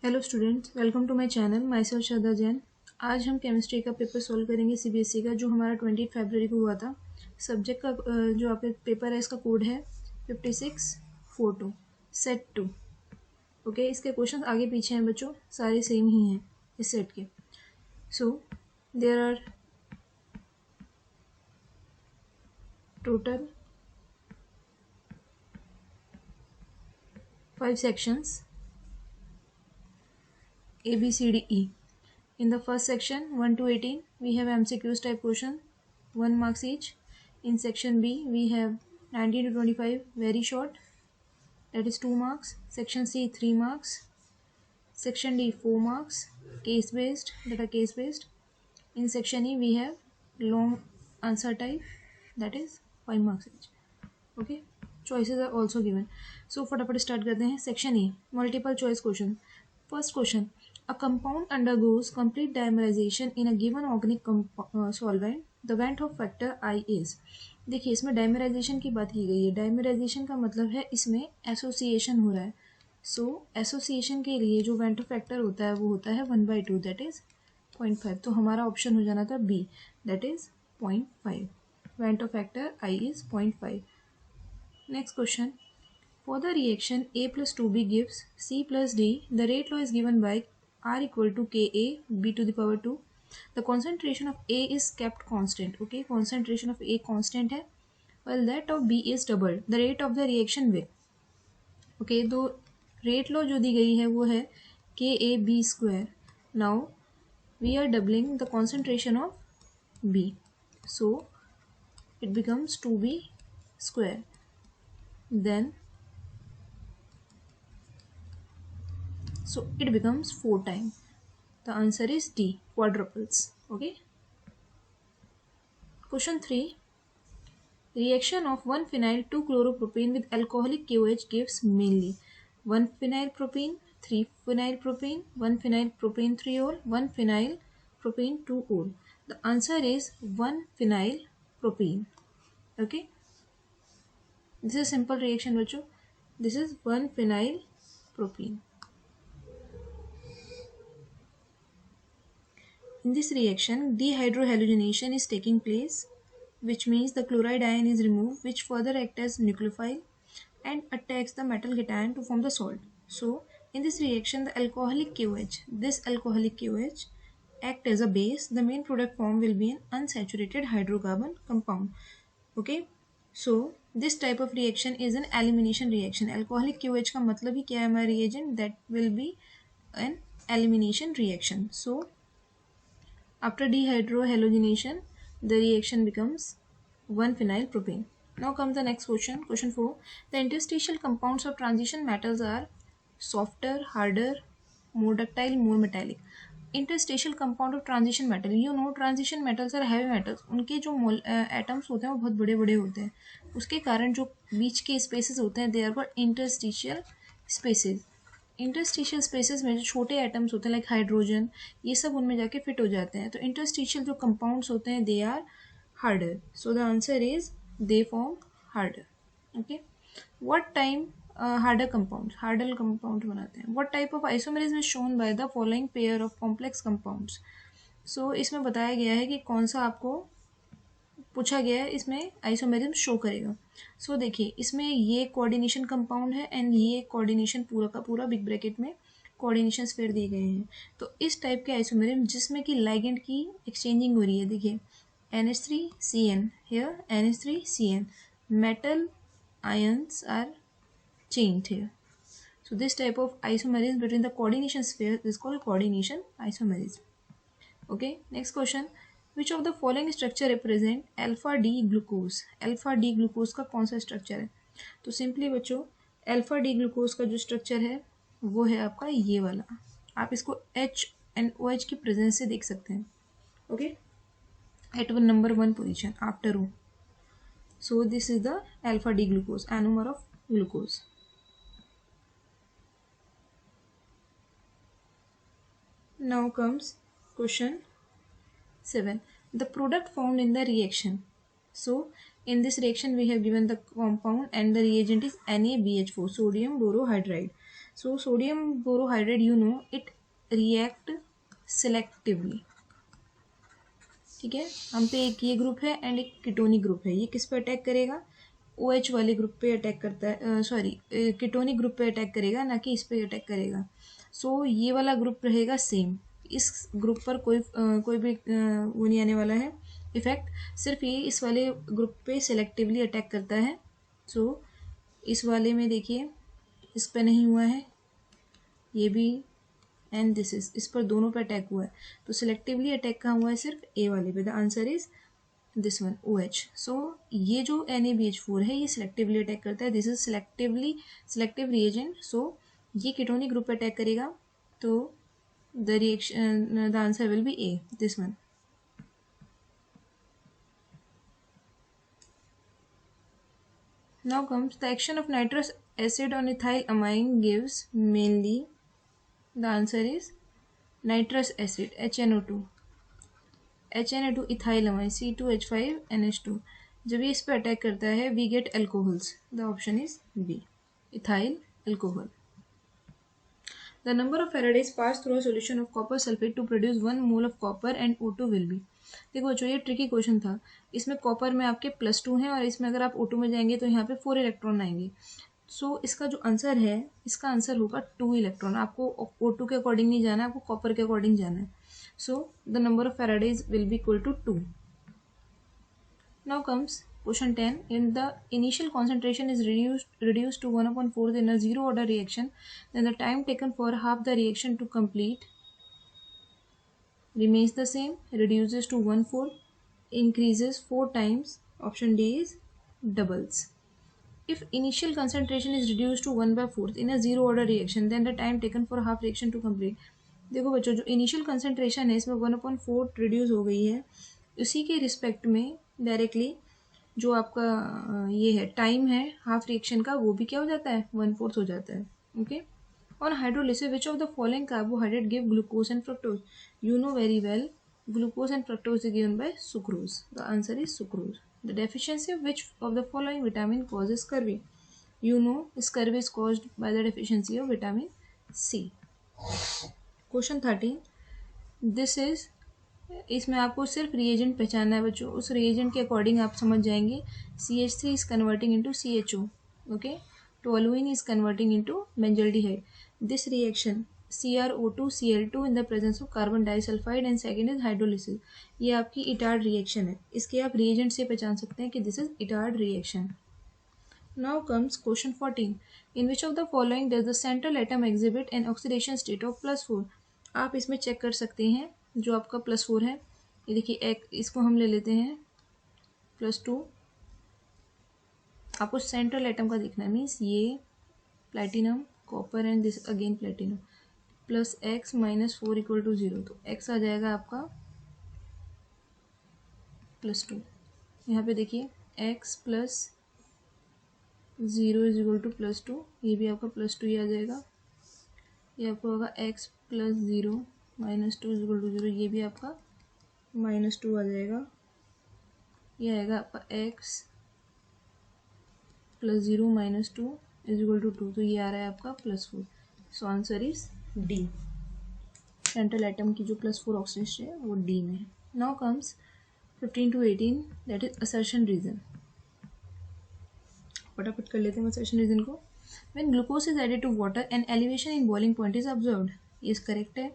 Hello students, welcome to my channel. Myself Shraddha Jain. आज हम chemistry का पेपर सॉल्व करेंगे सीबीएसई का, जो हमारा 20 फरवरी को हुआ था। सब्जेक्ट का जो आपका पेपर है, इसका कोड है 5642 सेट 2। ओके, इसके क्वेश्चन आगे पीछे हैं बच्चों, सारे सेम ही हैं इस सेट के। So there are total 5 sections A, B, C, D, E. In the first section 1 to 18 we have MCQs type question, 1 marks each. In section B we have 19 to 25 very short, that is 2 marks. Section C 3 marks. Section D 4 marks, case based, that are case based. In section E we have long answer type, that is 5 marks each. Okay, choices are also given. So फटाफट start करते हैं। Section A, multiple choice question. First question, a compound undergoes complete dimerization in a given organic solvent. The Van't Hoff factor I is। देखिए, इसमें dimerisation की बात की गई है। डायमराइजेशन का मतलब है इसमें एसोसिएशन हो रहा है। सो एसोसिएशन के लिए जो वेंट ऑफ फैक्टर होता है वो होता है 1/2, दैट इज 0.5। तो हमारा ऑप्शन हो जाना था B, that is 0.5। Van't Hoff factor i is 0.5। Next question. For the reaction A plus 2B gives C plus D, the rate law is given by R equal to Ka B to the power 2. The concentration of A is kept constant. Okay, concentration of A constant है, while that of B is doubled. The rate of the reaction will. Okay, तो rate law जो दी गई है वो है Ka B square. Now we are doubling the concentration of B, so it becomes 2B square. Then so it becomes 4 times. The answer is D, quadruples. Okay. Question 3. Reaction of 1-phenyl 2-chloropropene with alcoholic KOH gives mainly 1-phenyl propene, 3-phenyl propene, 1-phenyl propene 3-ol, 1-phenyl propene 2-ol. The answer is 1-phenyl propene. Okay. This is simple reaction बच्चों. This is 1-phenyl propene. In this reaction, dehydrohalogenation is taking place, which means the chloride ion is removed, which further acts as nucleophile and attacks the metal cation to form the salt. So, in this reaction, the alcoholic KOH, this alcoholic KOH, act as a base. The main product form will be an unsaturated hydrocarbon compound. Okay, so this type of reaction is an elimination reaction. Alcoholic KOH का मतलब ही क्या है हमारा reagent? That will be an elimination reaction. So after dehydrohalogenation, the reaction becomes 1-phenyl propane. Now comes the next question. Question 4. The interstitial compounds of transition metals are softer, harder, more ductile, more metallic. Interstitial compound of transition metal. You know transition metals are heavy metals. उनके जो atoms होते हैं वो बहुत बड़े बड़े होते हैं। उसके कारण जो बीच के स्पेसेस होते हैं, they are called interstitial spaces. Interstitial spaces में जो छोटे एटम्स होते हैं लाइक हाइड्रोजन, ये सब उनमें जाके फिट हो जाते हैं। तो इंटरस्टिशियल जो कंपाउंड्स होते हैं they are harder. So the answer is they form harder. Okay, what time harder compound बनाते हैं. What type of isomerism is shown by the following pair of complex compounds. So इसमें बताया गया है कि कौन सा आपको पूछा गया है इसमें आइसोमेरिज्म शो करेगा. सो देखिए, इसमें ये कोऑर्डिनेशन कंपाउंड है एंड ये कोऑर्डिनेशन पूरा का पूरा बिग ब्रैकेट में कोऑर्डिनेशन स्फीयर दिए गए हैं. तो इस टाइप के आइसोमेरिज्म जिसमें कि लाइगेंड की एक्सचेंजिंग हो रही है, देखिए NH3CN here, NH3CN, metal ions are changed here. So this type of isomerism between the coordination sphere is called coordination isomerism. Okay, next question. Which of the following structure represent alpha D glucose. Alpha D glucose का कौन सा structure है? तो simply बच्चों, alpha D glucose का जो structure है वो है आपका ये वाला. आप इसको H एंड OH की प्रेजेंस से देख सकते हैं. Okay, at number 1 position after O. So this is the alpha D glucose, anomer of glucose. Now comes question 7. The product found in the reaction. So in this reaction we have given the compound and the reagent is NaBH4, sodium borohydride. So sodium borohydrate you know it react selectively, ठीक है। हम पे एक ये group है and एक ketonic group है। ये किस पे अटैक करेगा? OH वाले ग्रुप पे अटैक करता है, सॉरी कीटोनिक ग्रुप पे अटैक करेगा, ना कि इस पे अटैक करेगा। सो ये वाला ग्रुप रहेगा सेम, इस ग्रुप पर कोई भी वो नहीं आने वाला है इफेक्ट। सिर्फ ये इस वाले ग्रुप पे सेलेक्टिवली अटैक करता है। सो इस वाले में देखिए इस पे नहीं हुआ है, ये भी एंड दिस इज, इस पर दोनों पे अटैक हुआ है। तो सिलेक्टिवली अटैक कहाँ हुआ है? सिर्फ ए वाले पे। The answer is this one OH। So ये जो NaBH4 है ये सिलेक्टिवली अटैक करता है। This is selective reagent. So ये कीटोनिक ग्रुप पे अटैक करेगा, तो the reaction the answer will be A, this one. Now comes the action of nitrous acid on ethyl amine gives mainly, the answer is nitrous acid HNO2 ethyl amine C2H5NH2। जब ये इस पर attack करता है we get alcohols, the option is B, ethyl alcohol. The number of Faradays passed through a solution of copper sulfate to produce 1 mole of copper and O2 will be। देखो बच्चों ये tricky question था। इसमें copper में आपके +2 हैं और इसमें अगर आप O2 में जाएंगे तो यहाँ पे 4 इलेक्ट्रॉन आएंगे। सो इसका जो आंसर है, इसका आंसर होगा 2 इलेक्ट्रॉन। आपको O2 के अकॉर्डिंग नहीं जाना है, आपको कॉपर के अकॉर्डिंग जाना है। So the number of Faradays will be equal to 2। Now comes question 10. In the initial concentration is reduced to 1/4 in a zero order reaction, then the time taken for half the reaction to complete remains the same, reduces to 1/4, increases 4 times. Option D is doubles. If initial concentration is reduced to 1/4 in a zero order reaction, then the time taken for half reaction to complete। देखो बच्चों जो initial concentration है इसमें 1/4 reduce हो गई है, उसी के रिस्पेक्ट में डायरेक्टली जो आपका ये है टाइम है हाफ रिएक्शन का, वो भी क्या हो जाता है? 1/4 हो जाता है। Okay. On hydrolysis which of the following carbohydrate give glucose and fructose? You know very well glucose and fructose is given by sucrose, the answer is sucrose. The deficiency of which of the following vitamin causes scurvy? You know scurvy is caused by the deficiency of vitamin C. Question 13, this is, इसमें आपको सिर्फ reagent पहचानना है बच्चों। उस reagent के according आप समझ जाएंगे। CH3 is converting into CHO, okay. Toluene is converting into benzaldehyde. This reaction CrO2Cl2 in the presence of carbon disulphide and second is hydrolysis. ये आपकी इटार्ड रिएक्शन है, इसके आप रिएजेंट से पहचान सकते हैं कि this is Etard reaction. Now comes question 14. In which of the following does the central atom exhibit an oxidation state of +4? आप इसमें चेक कर सकते हैं जो आपका +4 है। ये देखिए एक, इसको हम ले लेते हैं +2। आपको सेंट्रल एटम का देखना है, मीन्स ये platinum copper and this again platinum +x -4 = 0। तो x आ जाएगा आपका +2। यहाँ पे देखिए x + 0 = +2, ये भी आपका +2 ही आ जाएगा। ये आपका होगा x + 0 -2 = 0, ये भी आपका -2 आ जाएगा। ये आएगा आपका x + 0 -2 = 2, तो ये आ रहा है आपका +4। So answer is D. Central atom की जो +4 ऑक्सीडेशन है वो डी में है। Now comes 15 to 18, that is assertion reason. फटाफट कर लेते हैं असर्शन रीजन को। When glucose is added to water, an elevation in boiling point is observed. Yes, correct है।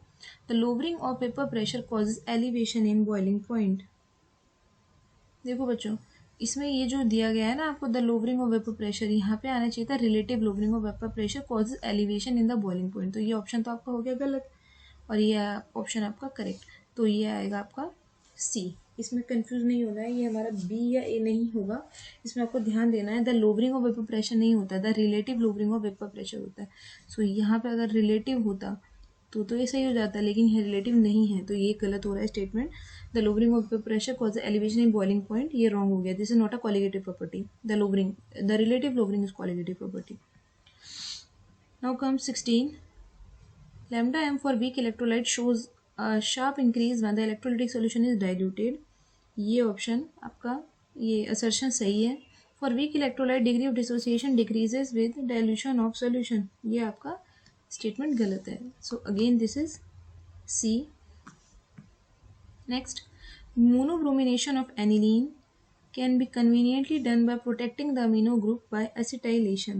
The lowering of vapor pressure causes elevation in boiling point. देखो बच्चों इसमें ये जो दिया गया है ना आपको, the lowering of vapour pressure, यहाँ पे आना चाहिए था relative lowering of vapour pressure causes elevation in the boiling point. तो ये ऑप्शन तो आपका हो गया गलत और ये ऑप्शन आपका करेक्ट। तो ये आएगा आपका सी। इसमें कंफ्यूज नहीं होना है, ये हमारा बी या ए नहीं होगा। इसमें आपको ध्यान देना है the lowering of vapour pressure नहीं होता, the relative lowering of vapour pressure होता है। सो यहाँ पे अगर रिलेटिव होता तो ये सही हो जाता है, लेकिन ये रिलेटिव नहीं है, तो ये गलत हो रहा है statement. The lowering of vapour pressure cause elevation in boiling point, ये रॉन्ग हो गया। This is not a qualitative property. The relative lowering is qualitative property. Now come 16, lambda m for weak electrolyte shows a sharp increase when the electrolytic solution is diluted। ये option आपका ये assertion सही है। For weak electrolyte degree of dissociation decreases with dilution of solution, ये आपका statement गलत है. So again this is C. Next, monobromination of aniline can be conveniently done by protecting the amino group by acetylation.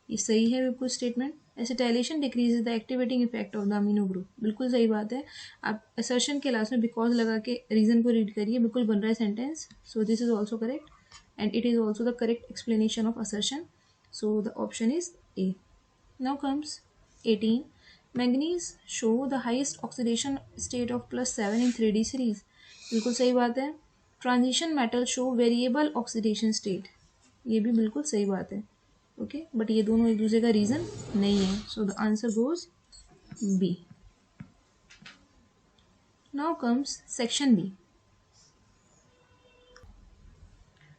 ये सही है बिल्कुल statement. Acetylation decreases the activating effect of the amino group. बिल्कुल सही बात है. आप असर्शन के लास्ट में बिकॉज लगा के रीजन को रीड करिए, बिल्कुल बन रहा है sentence. So this is also correct and it is also the correct explanation of assertion. So the option is a. Now comes 18. Manganese show the highest oxidation state of +7 in 3D series. बिल्कुल सही बात है. Transition metal show variable oxidation state. ये भी बिल्कुल सही बात है. ओके, बट ये दोनों एक दूसरे का रीजन नहीं है. So the answer goes B. Now comes section B.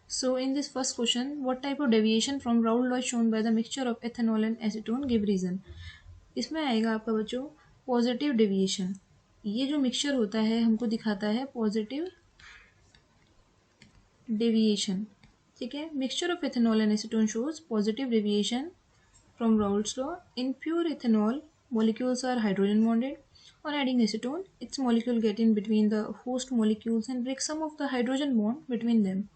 So in this first question, what type of deviation from Raoult law shown by the mixture of ethanol and acetone give reason? इसमें आएगा आपका बच्चों positive deviation. ये जो mixture होता है हमको दिखाता है पॉजिटिव डेविएशन. ठीक है. Mixture of ethanol and acetone shows positive deviation from Raoult's law. In pure ethanol molecules are hydrogen bonded. On adding acetone, its molecule get in between the host molecules and break some of the hydrogen bond between them.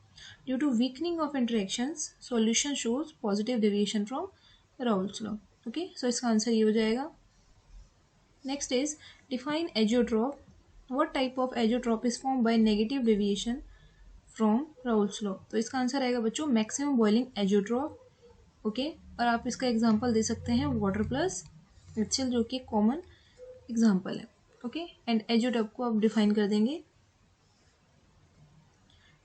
Due to weakening of interactions, solution shows positive deviation from Raoult's law. Okay, so इसका answer ये हो जाएगा. Next is define azeotrope. What type of azeotrope is formed by negative deviation from Raoult's law? तो इसका answer आएगा बच्चों maximum boiling azeotrope. Okay, और आप इसका एग्जांपल दे सकते हैं वाटर प्लस HCl जो कि कॉमन एग्जांपल है. ओके, एंड एजियोट्रॉप को आप डिफाइन कर देंगे.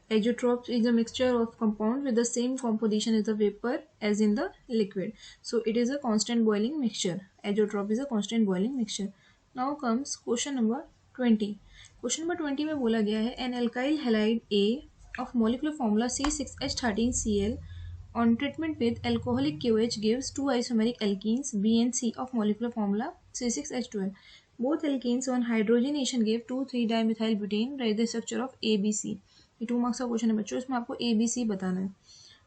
Azeotrope is a mixture of compounds with the same composition as the vapor as in the liquid. So it is a constant boiling mixture. Azeotrope is a constant boiling mixture. Now comes question number 20. Question number 20 में बोला गया है an alkyl halide A of molecular formula C6H13Cl on treatment with alcoholic KOH gives two isomeric alkenes B and C of molecular formula C6H12. Both alkenes on hydrogenation gave 2,3-dimethylbutane. Write the structure of ABC. ये 2 marks का question है बच्चों. इसमें आपको ABC बताना है.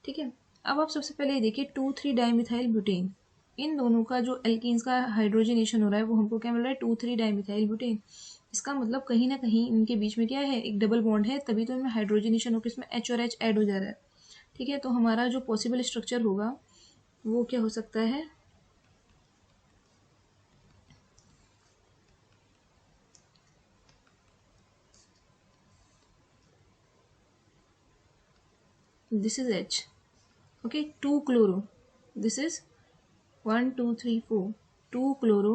ठीक है. अब आप सबसे पहले ये देखिए 2,3-डाइमिथाइल-ब्यूटेन. इन दोनों का जो एल्कीन्स का हाइड्रोजनेशन हो रहा है वो हमको क्या मिल रहा है 2,3-डाइमिथाइल-ब्यूटेन. इसका मतलब कहीं ना कहीं इनके बीच में क्या है एक डबल बॉन्ड है, तभी तो इनमें हाइड्रोजनेशन होकर इसमें H और H ऐड हो जा रहा है. ठीक है. तो हमारा जो पॉसिबल स्ट्रक्चर होगा वो क्या हो सकता है, this is H. Okay, 2 chloro. This is 1 2 3 4 2 chloro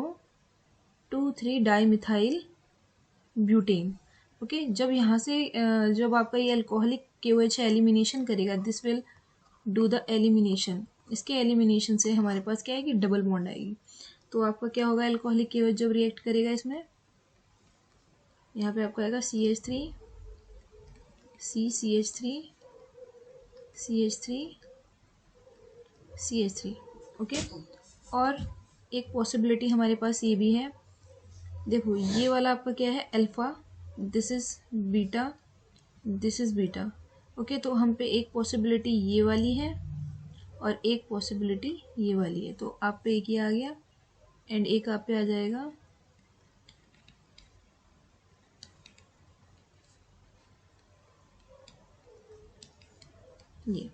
2 3 dimethyl butane. Okay, जब यहाँ से जब आपका ये अल्कोहलिक KOH एलिमिनेशन करेगा this will do the elimination. इसके एलिमिनेशन से हमारे पास क्या है कि डबल बॉन्ड आएगी. तो आपका क्या होगा अल्कोहलिक KOH जब रिएक्ट करेगा इसमें, यहाँ पे आपका आएगा CH3 CH3 CH3 CH3. Okay, और एक पॉसिबिलिटी हमारे पास ये भी है. देखो ये वाला आपका क्या है alpha, this is beta, this is beta. Okay, तो हम पे एक पॉसिबिलिटी ये वाली है और एक पॉसिबिलिटी ये वाली है. तो आप पे एक ये आ गया एंड एक आप पे आ जाएगा ये.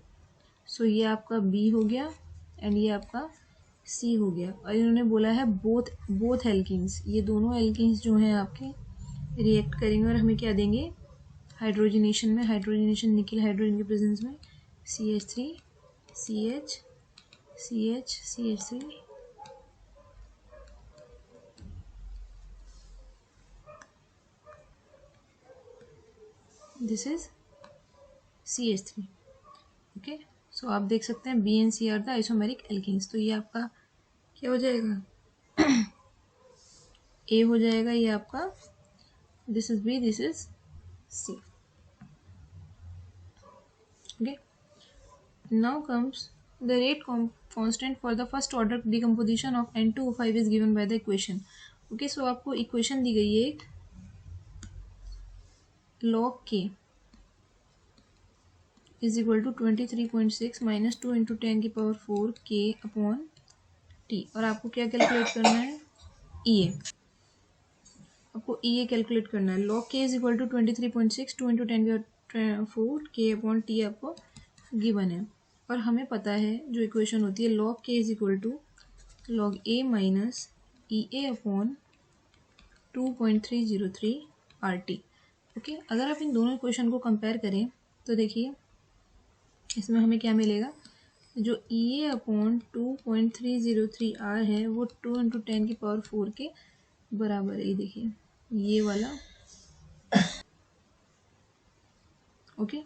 सो ये आपका B हो गया एंड ये आपका C हो गया. और इन्होंने बोला है बोथ एल्कीन्स, ये दोनों एल्कीन्स जो हैं आपके रिएक्ट करेंगे और हमें क्या देंगे हाइड्रोजनेशन में, हाइड्रोजनेशन निकल हाइड्रोजन के प्रेजेंस में CH3 CH CH CH3 this is CH3. Okay, so आप देख सकते हैं B and C are the isomeric alkenes. तो ये आपका क्या हो जाएगा A हो जाएगा, ये आपका this is B, this is C. Okay, now comes the rate constant for the first order decomposition of N2O5 is given by the equation. Okay, so आपको इक्वेशन दी गई है एक log K is equal to 23.6 minus 2 into 10 की power 4 K upon T. और आपको क्या calculate करना है ई ए, आपको ई ए कैलकुलेट करना है। Log K is equal to 23.6 2 into 10⁴ के अपॉन टी आपको गिवन है। और हमें पता है जो इक्वेशन होती है log K is equal to log A minus E A upon 2.303 R T. Okay, अगर आप इन दोनों इक्वेशन को कंपेयर करें तो देखिए इसमें हमें क्या मिलेगा, जो ई ए अपॉन 2.303 आर है वो 2 इंटू 10⁴ के बराबर है। ये देखिए ये वाला। ओके,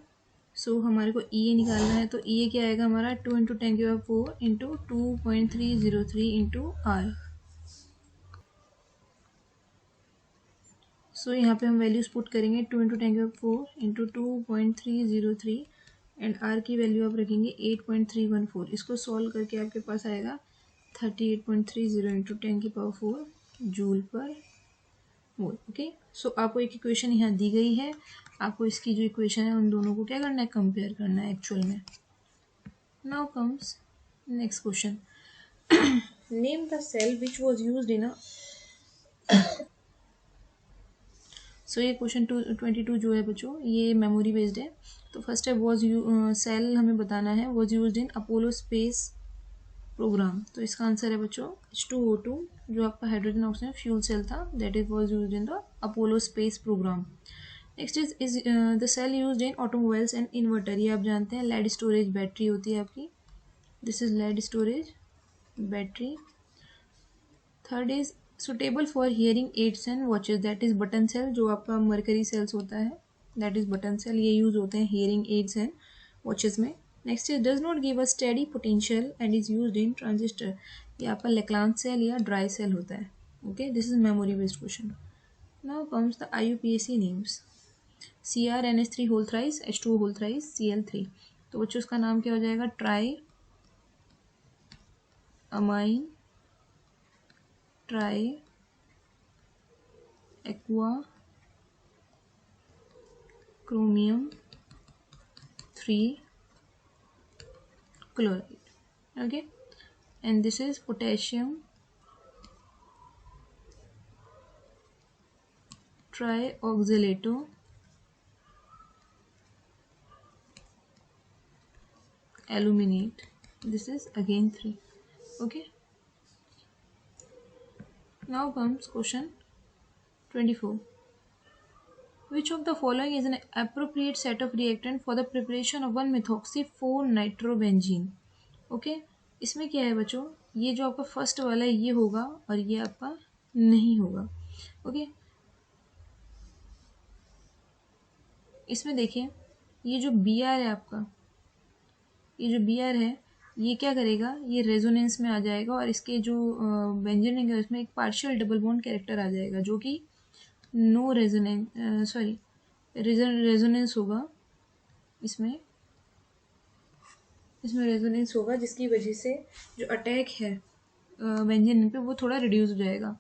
सो हमारे को ई ए निकालना है, तो ई ए क्या आएगा हमारा 2 इंटू 10⁴ इंटू 2.303 इंटू आर। सो यहाँ पे हम वैल्यूज पुट करेंगे 2 इंटू 10⁴ इंटू 2.303 एंड आर की वैल्यू आप रखेंगे 8.314। इसको सॉल्व करके आपके पास आएगा 38.30 इंटू 10⁴ जूल पर मोल। ओके, सो आपको एक इक्वेशन यहाँ दी गई है, आपको इसकी जो इक्वेशन है उन दोनों को क्या करना है, कंपेयर करना है एक्चुअल में। Now comes next question, name the cell which was use in a. So ये क्वेश्चन 22 जो है बच्चों ये मेमोरी बेस्ड है। तो फर्स्ट है वॉज सेल हमें बताना है was use in Apollo space program. तो इसका आंसर है बच्चों H2O2 जो आपका हाइड्रोजन ऑक्सीजन फ्यूल सेल था, that is was use in the Apollo space program. Next is the cell use in automobiles and inverter. ये आप जानते हैं लेड स्टोरेज बैटरी होती है आपकी, this is lead storage battery. Third is suitable for hearing aids and watches, that is button cell जो आपका mercury cells होता है, दैट इज बटन सेल। ये यूज होते हैं हियरिंग एड्स एंड वॉचेस में। Next is does not give a steady potential and is used in transistor. ये आपका लेक्लांस सेल या ड्राई सेल होता है। Okay, this is memory based question. Now comes the IUPAC names, CrNH3 whole thrice H2O whole thrice Cl3। तो बच्चों उसका नाम क्या हो जाएगा, tri amine tri aqua chromium 3 chloride. Okay, and this is potassium trioxalato aluminate, this is again 3. Okay, now comes question 24, which of the following is an appropriate set of reactant for the preparation of 1-methoxy 4-nitrobenzene. Okay, इसमें क्या है बच्चों, ये जो आपका first वाला है ये होगा और ये आपका नहीं होगा। ओके, इसमें देखिए ये जो Br है आपका, ये जो Br है ये क्या करेगा, ये रेजोनेंस में आ जाएगा और इसके जो बेंजीन है उसमें एक पार्शियल डबल बॉन्ड कैरेक्टर आ जाएगा जो कि नो रेजोनेंस सॉरी रेजोनेंस होगा, इसमें रेजोनेंस होगा जिसकी वजह से जो अटैक है बेंजीन पे वो थोड़ा रिड्यूस हो जाएगा।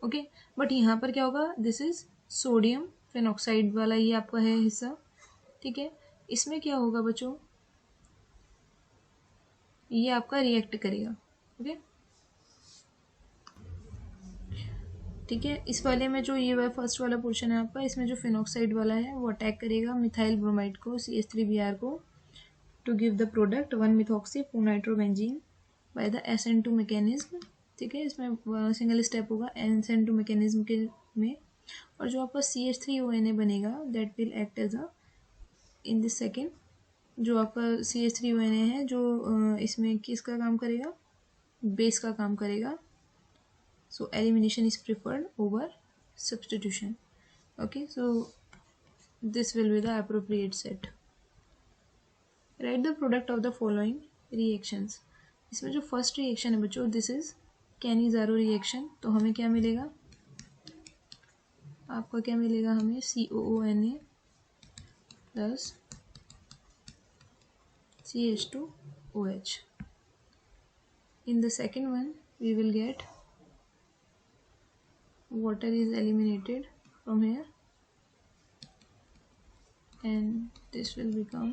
ओके, बट यहाँ पर क्या होगा, दिस इज सोडियम फेनॉक्साइड वाला ये आपका है हिस्सा। ठीक है, इसमें क्या होगा बच्चों, ये आपका रिएक्ट करेगा। ओके, ठीक है, इस वाले में जो ये फर्स्ट वाला पोर्शन है आपका, इसमें जो फिनॉक्साइड वाला है वो अटैक करेगा मिथाइल ब्रोमाइड को CH3Br को to give the product 1-methoxy 4-nitrobenzene by the SN2 mechanism. ठीक है, इसमें सिंगल स्टेप होगा SN2 मैकेनिज्म के में, और जो आपका CH3ONA बनेगा that will act as a in this second, जो आपका CH3ONA है जो इसमें किसका काम करेगा, बेस का काम करेगा। So elimination is preferred over substitution. Okay, so this will be the appropriate set. Write the product of the following reactions. इसमें जो फर्स्ट रिएक्शन है बच्चों दिस इज कैनिज़ारो रिएक्शन, तो हमें क्या मिलेगा, आपका क्या मिलेगा, हमें COONA plus CH2OH. In the second one we will get water is eliminated from here and this will become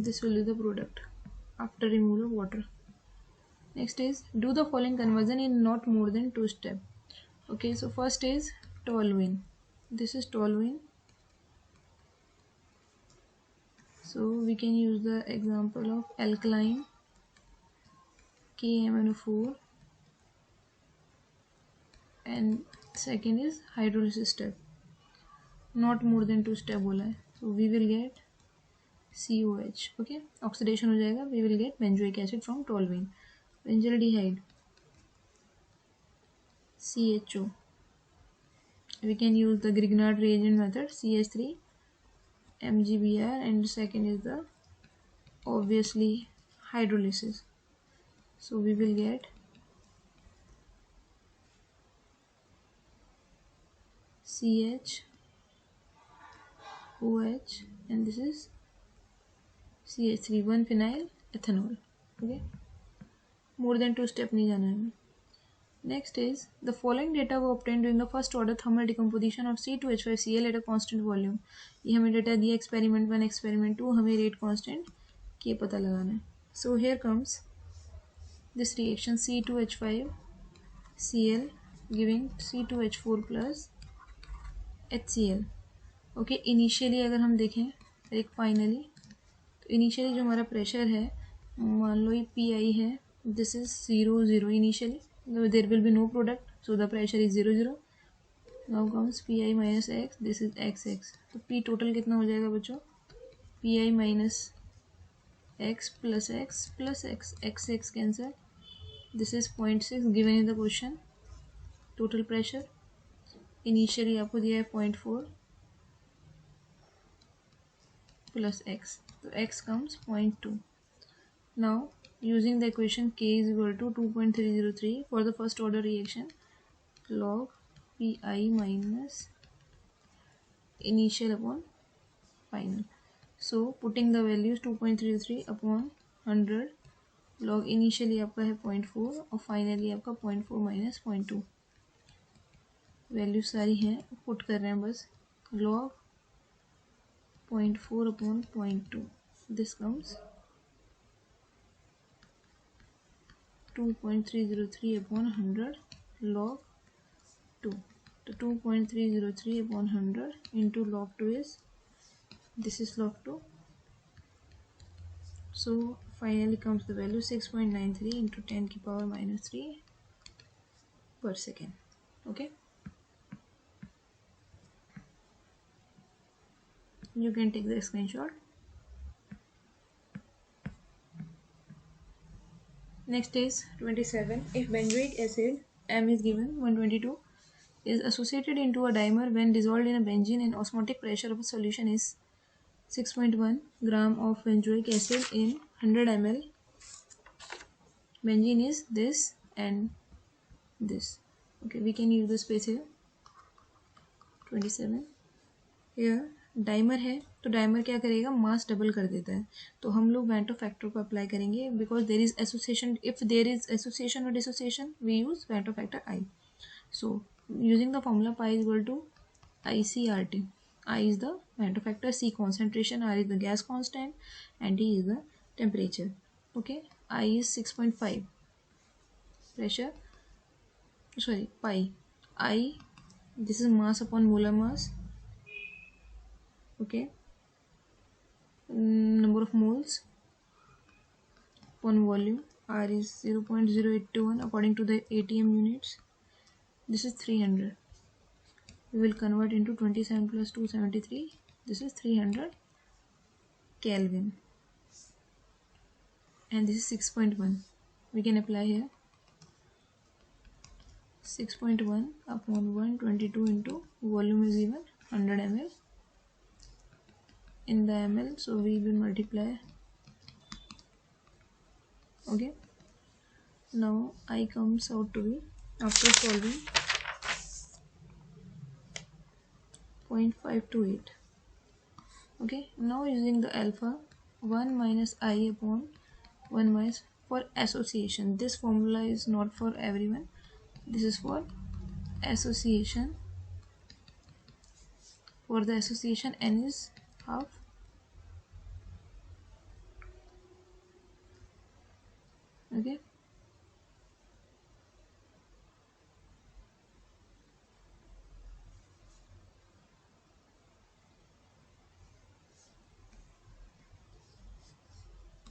This will be the product after removal of water. Next is do the following conversion in not more than 2 steps. Okay, so first is toluene. This is toluene. So we can use the example of alkaline KMnO4, and second is hydrolysis step. Not more than 2 step बोला है. So we will get COH. Okay, oxidation हो जाएगा. We will get benzoic acid from toluene. Benzaldehyde CHO. We can use the Grignard reagent method, CH3 MgBr, and second is the obviously hydrolysis. So we will get CHOH, and this is CH3 1-phenyl ethanol. Okay, more than 2 step नहीं जाना है. Next is the following data were obtained during the first order thermal decomposition of C2H5Cl at a constant volume. ये हमें data दिया experiment 1 experiment 2, हमें rate constant के पता लगाना है. So here comes this reaction C2H5Cl giving C2H4 plus HCl. Okay, initially अगर हम देखें एक फाइनली, तो इनिशियली जो हमारा प्रेशर है, मान लो ये PI है, this is 0 0 initially, there will be no product, so the pressure is 0 0. Now comes PI minus x, this is XX. तो P टोटल कितना हो जाएगा बच्चों? PI minus x plus x cancel, this is 0.6 given in the question. Total pressure initially आपको दिया है 0.4 plus x, so x comes 0.2. Now using the equation K is equal to 2.303 for the first order reaction, log PI minus initial upon final. So putting the values 2.33 upon 100, log initially आपका है 0.4 और finally आपका 0.4 minus 0.2. Value सारी हैं, put कर रहे हैं बस. log 0.4 upon 0.2, this comes 2.303 upon 100 log 2. So 2.303 upon 100 into log 2 is, this is log 2. So finally comes the value 6.93 into 10 की power minus 3 per second. Okay, you can take the screenshot. Next is 27. If benzoic acid M is given 122 is associated into a dimer when dissolved in a benzene, and osmotic pressure of a solution is 6.1 gram of benzoic acid in 100 ml. Benzene is this and this. Okay, we can use the space here. 27. Here dimer है, तो dimer क्या करेगा, mass double कर देता है. तो हम लोग वेंटो फैक्टर को अप्लाई करेंगे, because there is association. If there is association और dissociation we use van't Hoff factor I. So using the formula pi is equal to ICRT. I is the Van't factor, C concentration, R is the gas constant, and T is the temperature. Okay, I is 6.5 pressure. Sorry, pi. I, this is mass upon molar mass. Okay, number of moles upon volume. R is 0.0821 according to the ATM units. This is 300. We will convert into 27 plus 273. This is 300 Kelvin. And this is 6.1. We can apply here. 6.1 upon 122 into volume is given 100 ml. In the ml, so we will multiply. Okay, now I comes out to be, after solving, 0.528. Okay, now using the alpha, 1 minus I upon 1 minus for association. This formula is not for everyone, this is for association. For the association, N is half, Okay.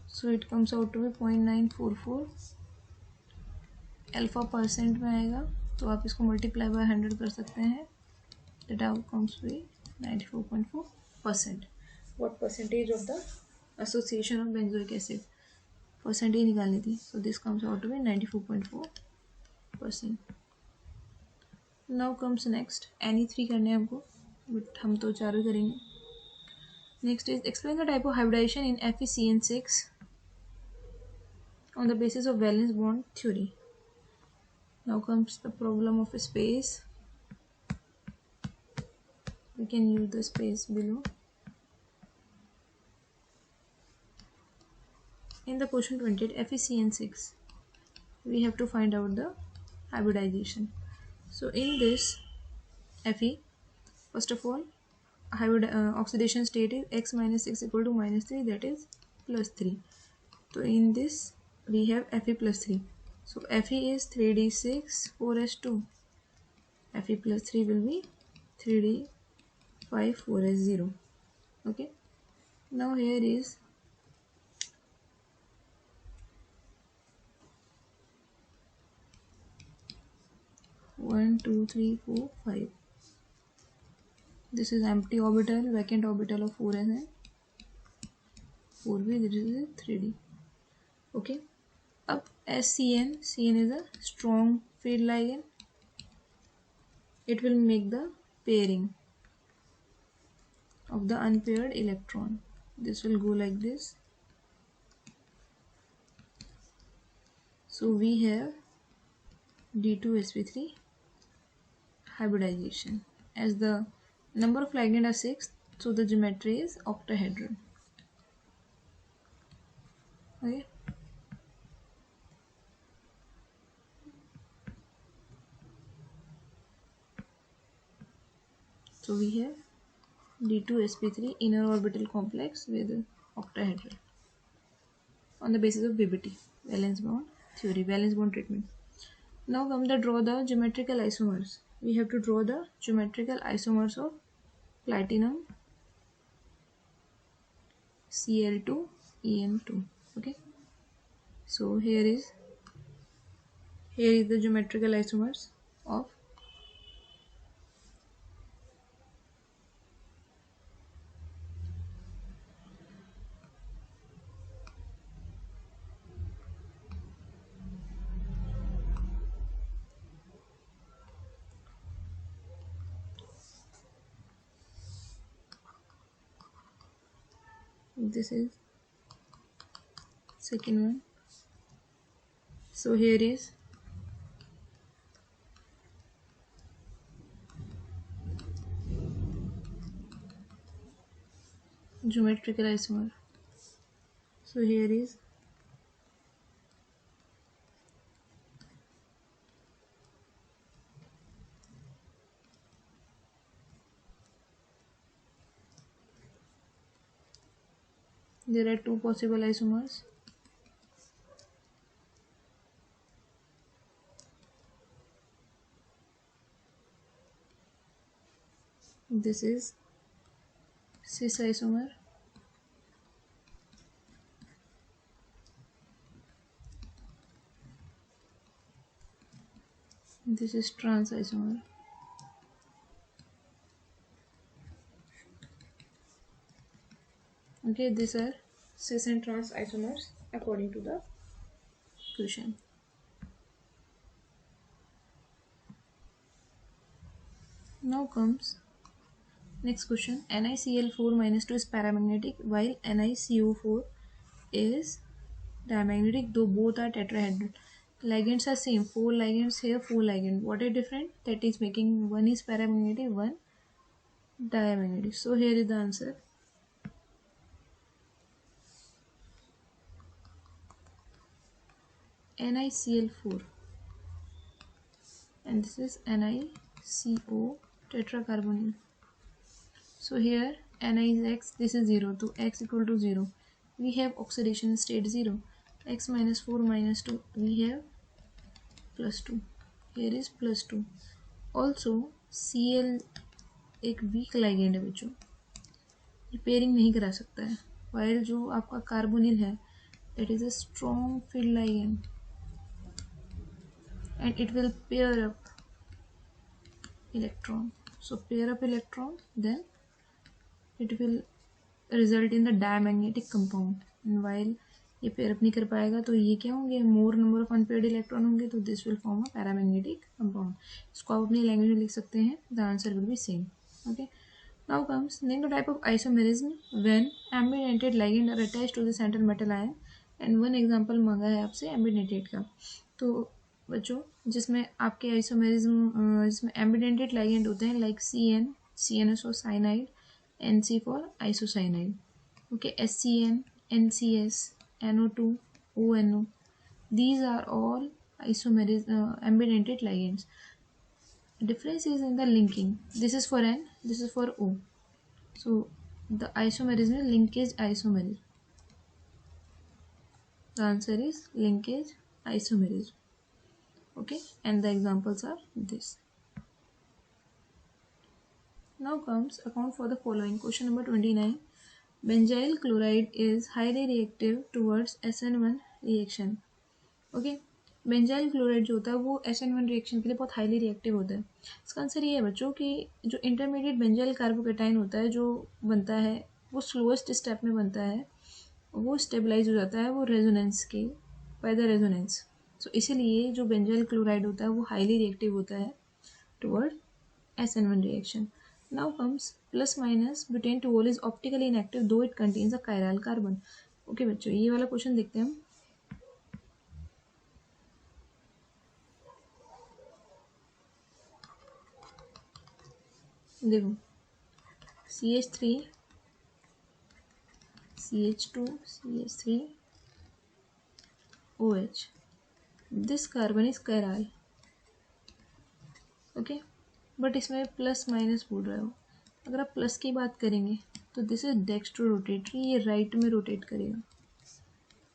So it comes out to be 0.944 alpha percent में आएगा, तो आप इसको multiply by 100 कर सकते हैं. That outcomes भी 94.4%. What percentage of the association of benzoic acid, percentage निकालनी थी. So this comes out to be 94.4%. Now comes next, Ni3 करने हैं हमको, बट हम तो चारों करेंगे. Next is explain the type of hybridisation in FeCN6 on the basis of valence bond theory. Now comes the problem of space. We can use the space below. In the question 20 FeCN6, we have to find out the hybridization. So in this Fe, first of all, oxidation state is x minus 6 equal to minus 3, that is plus 3. So in this we have Fe plus 3. So Fe is 3d6 4s2. Fe plus 3 will be 3d5 4s0. Okay. Now here is 1 2 3 4 5. This is empty orbital, vacant orbital of 4s and 4b. This is 3d. Okay. Up SCN, CN is a strong field ligand. It will make the pairing of the unpaired electron. This will go like this. So we have D2sp3 hybridization. As the number of ligand are 6, so the geometry is octahedral. Okay. So we have D2sp3 inner orbital complex with octahedral on the basis of VBT, valence bond theory, valence bond treatment. Now come to draw the geometrical isomers. We have to draw the geometrical isomers of platinum Cl2 En2. Okay. So here is the geometrical isomers of this is second one. So here is geometrical isomer. So here is there are two possible isomers. This is cis isomer. This is trans isomer. Okay, these are cis and trans isomers according to the question. Now comes next question. NiCl4 minus 2 is paramagnetic while NiCO4 is diamagnetic, though both are tetrahedral. Ligands are same, 4 ligands here, 4 ligands. What is different? That is making one is paramagnetic, one diamagnetic. So here is the answer. NiCl4 and this is NiCO tetracarbonyl. So here Ni is x, this is 0, so x equal to 0. We have oxidation state 0. x minus 4 minus 2, we have plus 2, here is plus 2. Also Cl एक week ligand है बच्चों, repairing नहीं करा सकता है, while जो आपका carbonyl है that is a strong field ligand and it will pair up electron. So pair up electron, then it will result in the diamagnetic compound. And while ये पेयर अप नहीं कर पाएगा तो ये क्या होंगे, मोर नंबर ऑफ अनपेयर्ड इलेक्ट्रॉन होंगे, तो this will form a paramagnetic compound. इसको आप अपनी लैंग्वेज में लिख सकते हैं, the answer will B same. Okay, now comes name the type of isomerism when ambidentated ligand are attached to the central metal ion. And one example मांगा है आपसे एम्बिडेंटेड का. तो बच्चों जिसमें आपके आइसोमेरिज्म जिसमें एम्बिडेंटेड लाइगेंड होते हैं like CnSO cyanide, NC for isocyanide. Okay, SCN, NCS, NO2, ONO, these are all ambidentate ligands. Difference is in the linking. This is for N, this is for O. So the isomerism is linkage isomerism. The answer is linkage isomerism. Okay, and the examples are this. Now comes account for the following. Question number 29. Benzyl chloride is highly reactive towards SN1 reaction. Okay, benzyl chloride जो होता है वो SN1 reaction के लिए बहुत highly reactive होता है. इसका आंसर ये है बच्चों कि जो इंटरमीडिएट बेंजाइल कार्बोकेटाइन होता है जो बनता है वो स्लोएस्ट स्टेप में बनता है, वो स्टेबलाइज हो जाता है वो रेजोनेंस के बाय द रेजोनेंस. सो इसीलिए जो बेंजाइल क्लोराइड होता है वो हाईली रिएक्टिव होता है टुवर्ड SN1 रिएक्शन. Now comes plus minus butanol is optically inactive though it contains a chiral carbon. Okay बच्चों, ये वाला क्वेश्चन देखते हैं हम. देखो CH3, CH2, CH3, OH. This carbon is chiral. Okay, but इसमें प्लस माइनस बोल रहा हो. अगर आप प्लस की बात करेंगे तो दिस इज डेक्स्ट्रो रोटेटरी, ये राइट में रोटेट करेगा.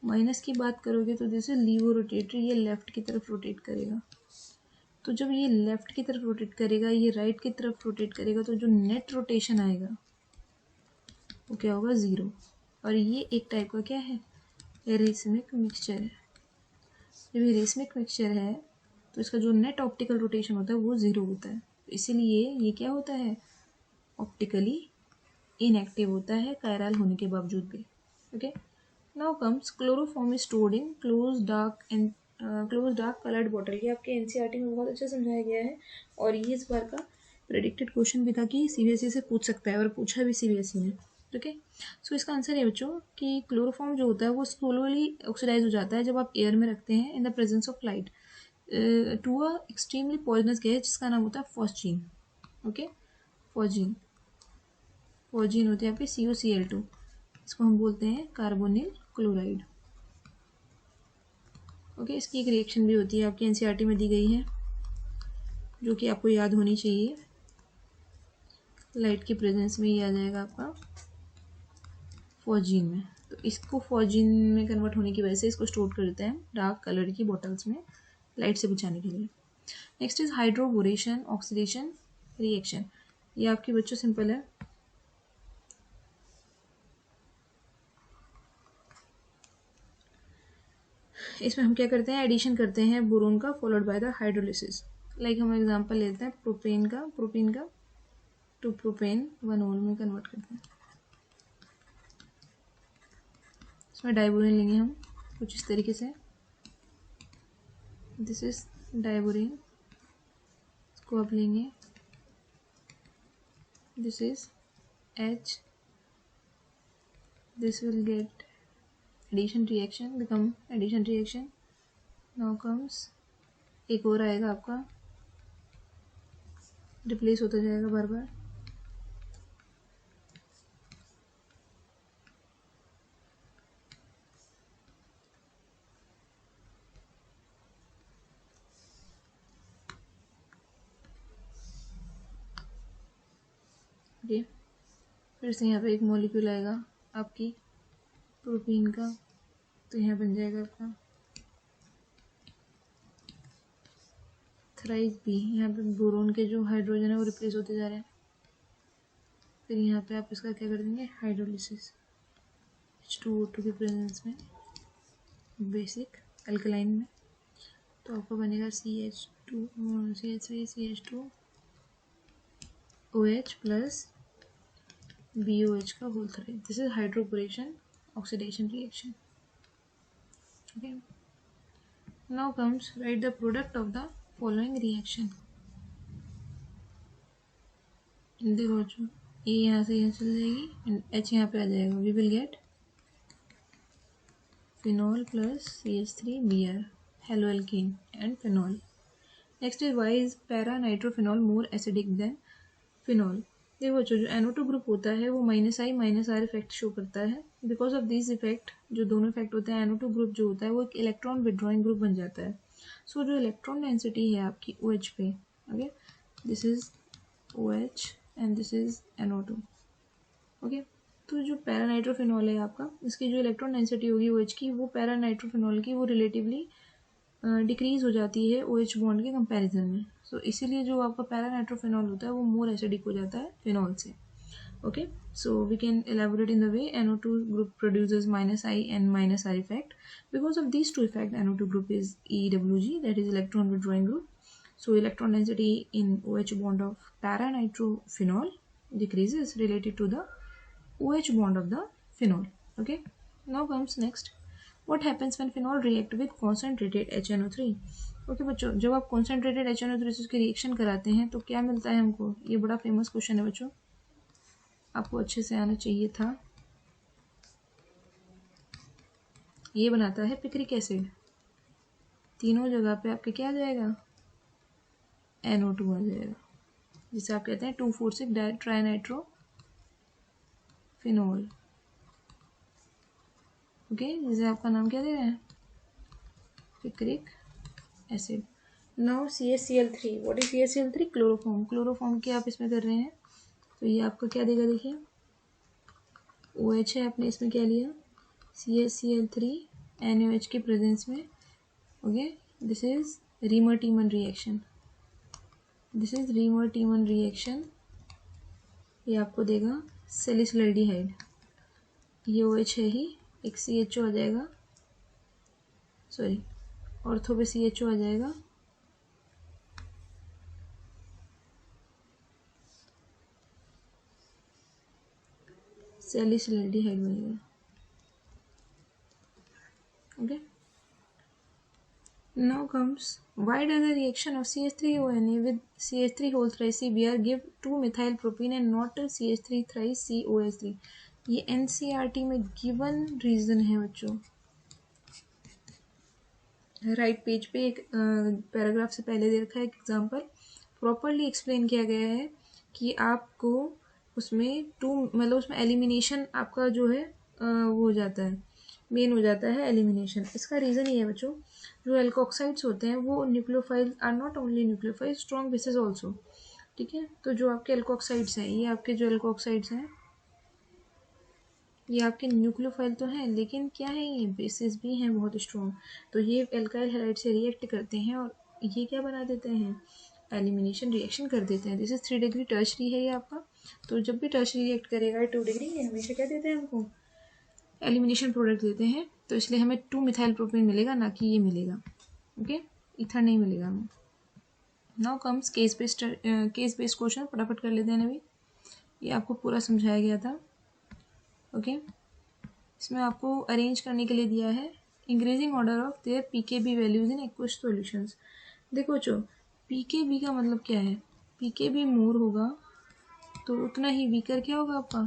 माइनस की बात करोगे तो दिस इज लीवो रोटेटरी, ये लेफ्ट की तरफ रोटेट करेगा. तो जब ये लेफ्ट की तरफ रोटेट करेगा, ये राइट की तरफ रोटेट करेगा, तो जो नेट रोटेशन आएगा वो क्या होगा, ज़ीरो. और ये एक टाइप का क्या है, रेसमिक मिक्सचर है. जब ये रेसमिक मिक्सचर है तो इसका जो नेट ऑप्टिकल रोटेशन होता है वो ज़ीरो होता है. इसीलिए ये क्या होता है, ऑप्टिकली इनएक्टिव होता है कायरल होने के बावजूद भी. Okay, now comes chloroform is stored in close dark coloured bottle. ये आपके एनसीईआरटी में बहुत अच्छा समझाया गया है और ये इस बार का प्रेडिक्टेड क्वेश्चन भी था कि सीबीएसई से पूछ सकता है और पूछा भी सीबीएसई ने. ओके, सो इसका आंसर है बच्चों कि क्लोरोफॉर्म जो होता है वो स्लोली ऑक्सीडाइज हो जाता है जब आप एयर में रखते हैं in the presence of light to a extremely poisonous gas जिसका नाम होता है फॉस्जीन. ओके, फॉस्जीन होते हैं आपके CuCl2. इसको हम बोलते हैं कार्बोनिल क्लोराइड. ओके, इसकी एक रिएक्शन भी होती है आपके एनसीईआरटी में दी गई है जो कि आपको याद होनी चाहिए. लाइट की प्रेजेंस में ये आ जाएगा आपका फॉस्जीन में. तो इसको फॉस्जीन में कन्वर्ट होने की वजह से इसको स्टोर कर देते हैं डार्क कलर की बॉटल्स में लाइट से बचाने के लिए. Next is hydroboration oxidation reaction. ये आपके बच्चों सिंपल है. इसमें हम क्या करते हैं, एडिशन करते हैं बोरोन का followed by the hydrolysis. Like हम एग्जांपल लेते हैं प्रोपेन का टू प्रोपेन 1 में कन्वर्ट करते हैं. इसमें डाइबोरेन लेंगे हम कुछ इस तरीके से. This is diborane. इसको आप लेंगे, this is H. This will get addition reaction, become addition reaction. Now comes एक और आएगा आपका, रिप्लेस होता जाएगा बार बार. ओके, फिर से यहाँ पे एक मॉलिक्यूल आएगा आपकी प्रोपीन का. तो यहाँ बन जाएगा आपका थ्राइस बी। यहाँ पे बोरोन के जो हाइड्रोजन है वो रिप्लेस होते जा रहे हैं। फिर यहाँ पे आप इसका क्या कर देंगे, हाइड्रोलिसिस H2O2 के प्रेजेंस में बेसिक अल्कलाइन में, तो आपको बनेगा CH2 CH3 CH2 OH plus BOH का होल थ्राइड। This is hydroboration oxidation reaction. Okay. Now comes write the product of the following reaction. देखो बच्चों, ए यहाँ से यहाँ चल जाएगी एंड एच यहाँ पे आ जाएगा। We will get phenol plus CH3Br halo alkene and phenol. Next is why is para nitrophenol more acidic than phenol. देखो बच्चों, जो NO2 ग्रुप होता है वो -I-R इफेक्ट शो करता है। बिकॉज ऑफ दिस इफेक्ट, जो दोनों इफेक्ट होते हैं, NO2 ग्रुप जो होता है वो एक इलेक्ट्रॉन विड्रॉइंग ग्रुप बन जाता है। सो जो इलेक्ट्रॉन डेंसिटी है आपकी OH पे, okay, this is OH and this is NO2, okay. तो जो पैरानाइट्रोफिनॉल है आपका, इसकी जो इलेक्ट्रॉन डेंसिटी होगी OH की, वो पैरानाइट्रोफिनॉल की वो रिलेटिवली डिक्रीज हो जाती है OH बॉन्ड के कंपैरिजन में। सो इसीलिए जो आपका पैरानाइट्रोफिनॉल होता है वो मोर एसिडिक हो जाता है फिनॉल से। Okay, so we can elaborate in the way NO2 group produces -I and -R effect. Because of these two effects, NO2 group is EWG, that is electron withdrawing group. So electron density in OH bond of paranitrophenol decreases related to the OH bond of the phenol. Okay, now comes next. What happens when phenol react with concentrated HNO3? Okay बच्चों, जब आप concentrated HNO3 से उसकी reaction कराते हैं तो क्या मिलता है हमको? ये बड़ा फेमस क्वेश्चन है बच्चों, आपको अच्छे से आना चाहिए था। ये बनाता है पिक्रिक एसिड। तीनों जगह पे आपके क्या आ जाएगा, NO2 आ जाएगा, जिसे आप कहते हैं 2,4,6 ट्राइनाइट्रो फिनॉल। ओके, जिसे आपका नाम क्या दे रहे हैं, picric acid. Now CaCl3, what is CaCl3? Chloroform. Chloroform के आप इसमें कर रहे हैं तो ये आपका क्या देगा, देखिए OH है, आपने इसमें क्या लिया, CaCl3 NaOH के प्रेजेंस में। Okay, this is Reimer Tiemann reaction, this is Reimer Tiemann reaction. ये आपको देगा सैलिसिलडिहाइड, ये OH है ही, एक CHO आ जाएगा, सॉरी ऑर्थो पे CHO आ जाएगा, सैलिसिलडिहाइड बनेगा। Okay, now comes why does the reaction of CH3ONA with CH3 whole thrice CBr give 2-methyl propene and not CH3 thrice COH3? ये NCERT में गिवन रीजन है बच्चों। राइट पेज पे एक पैराग्राफ से पहले दे रखा है एग्जाम्पल, प्रॉपरली एक्सप्लेन किया गया है कि आपको उसमें मतलब उसमें एलिमिनेशन आपका जो है वो हो जाता है, मेन हो जाता है एलिमिनेशन। इसका रीज़न ये है बच्चों, जो एल्कोक्साइड्स होते हैं वो nucleophile are not only nucleophile, strong bases also. ठीक है, तो जो आपके एल्कोक्साइड्स हैं, ये आपके जो एल्कोक्साइड्स हैं ये आपके न्यूक्लियोफाइल तो हैं, लेकिन क्या है, ये बेसिस भी हैं बहुत स्ट्रॉन्ग। तो ये एल्काइल हैलाइड से रिएक्ट करते हैं और ये क्या बना देते हैं, एलिमिनेशन रिएक्शन कर देते हैं। दिस इज 3 डिग्री टर्शरी है ये आपका। तो जब भी टर्शरी रिएक्ट करेगा 2 डिग्री, ये हमेशा क्या देते हैं हमको, एलिमिनेशन प्रोडक्ट देते हैं। तो इसलिए हमें 2-मिथाइल प्रोपेन मिलेगा, ना कि ये मिलेगा। ओके, ईथर नहीं मिलेगा हमें। Now comes case based question, फटाफट कर लेते हैं अभी। ये आपको पूरा समझाया गया था। ओके, इसमें आपको अरेंज करने के लिए दिया है increasing order of their pKb values in aqueous solutions. देखो बच्चों, पीकेबी का मतलब क्या है, पीकेबी मोर होगा तो उतना ही वीकर क्या होगा आपका,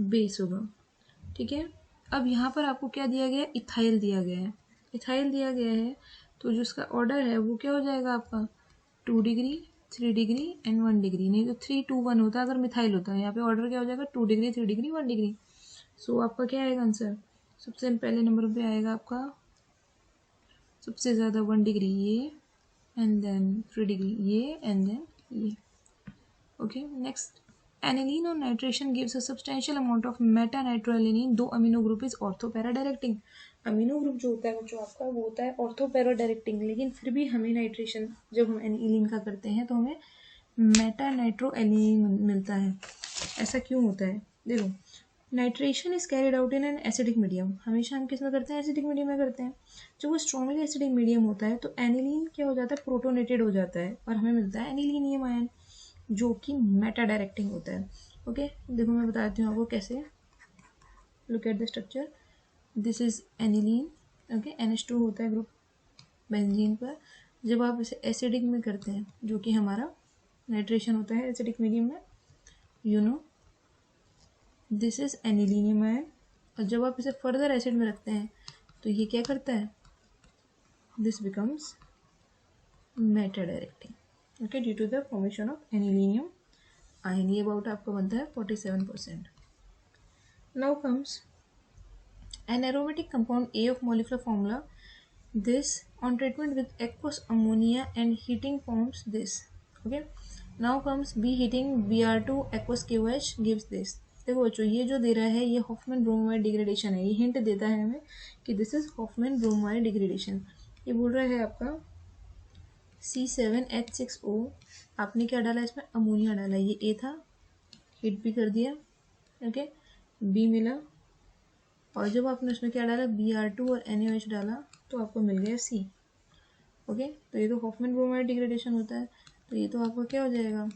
बेस होगा। ठीक है, अब यहाँ पर आपको क्या दिया गया है, इथाइल दिया गया है। इथाइल दिया गया है तो जो उसका ऑर्डर है वो क्या हो जाएगा आपका, 2 डिग्री 3 डिग्री एंड 1 डिग्री। नहीं तो 3 2 1 होता अगर मिथाइल होता है। यहाँ पे ऑर्डर क्या हो जाएगा, 2 डिग्री 3 डिग्री 1 डिग्री। सो आपका क्या आएगा आंसर, सबसे पहले नंबर पे आएगा आपका सबसे ज़्यादा 1 डिग्री ये, एंड देन 3 डिग्री ये, एंड देन ये। Okay, next, aniline on nitration gives a substantial amount of meta-nitroalanine, though amino group is ortho para directing. Amino group जो होता है बच्चों आपका वो होता है ऑर्थो पैरा डायरेक्टिंग, लेकिन फिर भी हमें नाइट्रेशन जब हम एनिलीन का करते हैं तो हमें मेटा नाइट्रो एनिलीन मिलता है। ऐसा क्यों होता है? देखो, nitration is carried out in an acidic medium. हमेशा हम किस में करते हैं? एसिडिक मीडियम में करते हैं। जब वो स्ट्रॉन्गली एसिडिक मीडियम होता है तो एनिलीन क्या हो जाता है? प्रोटोनेटेड हो जाता है और हमें मिलता है एनिलीनियम आयन, जो कि मेटा डायरेक्टिंग होता है। ओके, देखो मैं बताती हूँ आपको कैसे। Look at the structure, this is aniline. Okay, NH2 होता है ग्रुप बेंजीन पर। जब आप इसे एसिडिक में करते हैं, जो कि हमारा नाइट्रेशन होता है एसिडिक मीडियम में, you know this is anilinium ion. और जब आप इसे फर्दर एसिड में रखते हैं तो ये क्या करता है? This becomes meta directing. Okay, due to the formation of anilinium ion. ये अबाउट आपको बनता है 47%। Now comes an aromatic compound A of molecular formula. This on treatment with aqueous ammonia and heating forms this. Okay, now comes B heating Br2 aqueous KOH gives this. देखो बच्चों, ये जो दे रहा है ये हॉफमैन ब्रोमाइड डिग्रेडेशन है। ये hint देता है हमें कि this is Hoffmann bromide degradation. ये बोल रहा है आपका C7H6O। आपने क्या डाला इसमें? अमोनिया डाला। ये ए था, हीट भी कर दिया। ओके, बी मिला, और जब आपने उसमें क्या डाला? Br2 और NaOH डाला तो आपको मिल गया C। ओके, तो ये तो हॉफमैन ब्रोमाइड डिग्रेडेशन होता है, तो ये तो आपका क्या हो जाएगा?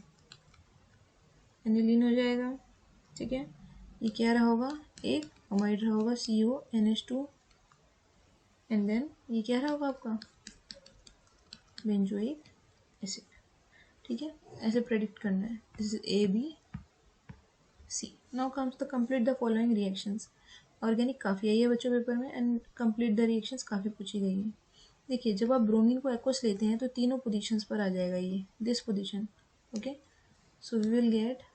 एनिलीन हो जाएगा। ठीक है, ये क्या रहा होगा? एक अमाइड रहा होगा CONH2, एंड देन ये क्या रहा होगा आपका? Benzoic acid. ठीक है, ऐसे प्रेडिक्ट करना है। This is ABC। Now comes the complete the following reactions. Organic काफ़ी आई है बच्चों पेपर में, एंड कंप्लीट द रिएक्शंस काफ़ी पूछी गई है। देखिए, जब आप ब्रोमीन को एक्वस लेते हैं तो तीनों पोजीशंस पर आ जाएगा ये, this position. Okay, so we will get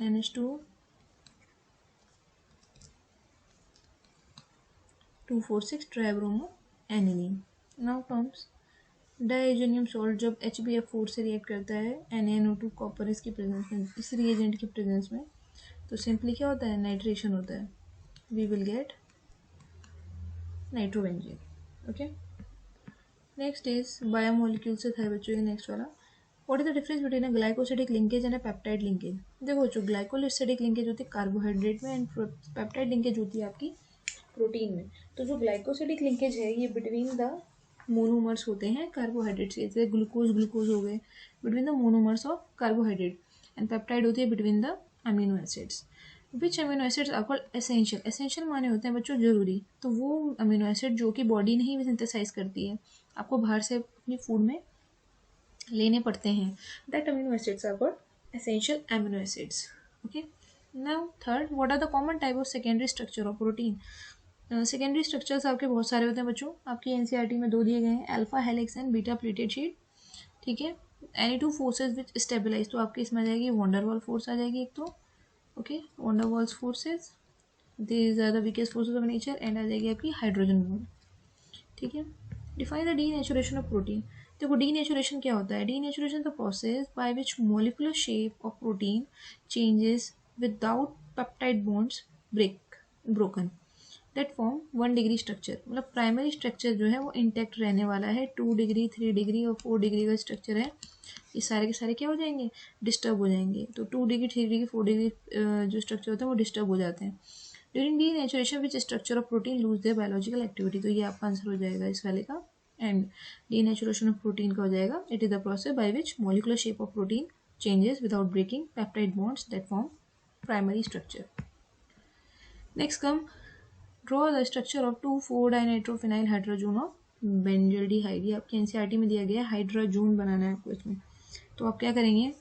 NH2 246 tribromo aniline. Now comes diazonium salt. जब HBF4 से रिएक्ट करता है NaNO2 कॉपर इसकी प्रेजेंस में, इस रिएजेंट की प्रेजेंस में, तो सिंपली क्या होता है? नाइट्रेशन होता है। We will get nitrobenzene. Okay, next is biomolecule से था बच्चों ये नेक्स्ट वाला। What is the difference between a glycosidic linkage and a peptide linkage? देखो बच्चों, ग्लाइकोलिसिडिक लिंकेज होती है कार्बोहाइड्रेट में, एंड पेप्टाइड लिंकेज होती है आपकी प्रोटीन में। तो जो ग्लाइकोसिडिक लिंकेज है ये बिटवीन द मोनोमर्स होते हैं कार्बोहाइड्रेट्स, जैसे ग्लूकोज ग्लूकोज हो गए, between the monomers of carbohydrate. And peptide होती है between the amino acids. Which amino acids are called essential? Essential माने होते हैं बच्चों जरूरी। तो वो अमीनो एसिड जो कि बॉडी नहीं सिंथेसाइज करती है, आपको बाहर से अपनी फूड में लेने पड़ते हैं, that amino acids are called essential amino acids. Okay, now third, what are the common type of secondary structure of protein? Secondary structures आपके बहुत सारे होते हैं बच्चों, आपकी NCERT में दो दिए गए हैं, alpha helix and beta pleated sheet. ठीक है, any two forces which stabilise, तो आपकी इसमें आ जाएगी वंडरवॉल फोर्स आ जाएगी एक तो। Okay, van der Waals forces, these are the weakest forces of nature, and आ जाएगी आपकी हाइड्रोजन बॉन्ड। ठीक है, define the denaturation of protein. देखो, डीनेचुरेशन क्या होता है? Denaturation the process by which molecular shape of protein changes without peptide bonds broken that form 1 degree structure. मतलब प्राइमरी स्ट्रक्चर जो है वो इंटैक्ट रहने वाला है। 2 डिग्री, 3 डिग्री और 4 डिग्री का स्ट्रक्चर है, ये सारे के सारे क्या हो जाएंगे? डिस्टर्ब हो जाएंगे। तो 2 डिग्री, 3 डिग्री, 4 डिग्री जो स्ट्रक्चर होते हैं वो डिस्टर्ब हो जाते हैं। During denaturation which structure of protein lose their biological activity, तो ये आपका आंसर हो जाएगा इस वाले का। एंड डीनेचुरेशन ऑफ प्रोटीन का हो जाएगा, it is the process by which molecular shape of protein changes without breaking peptide bonds that form primary structure. Next come, draw the structure of 2,4-dinitrophenyl hydrazone of benzaldehyde. ये आपके NCERT में दिया गया है, hydrazone बनाना है आपको इसमें। तो आप क्या करेंगे?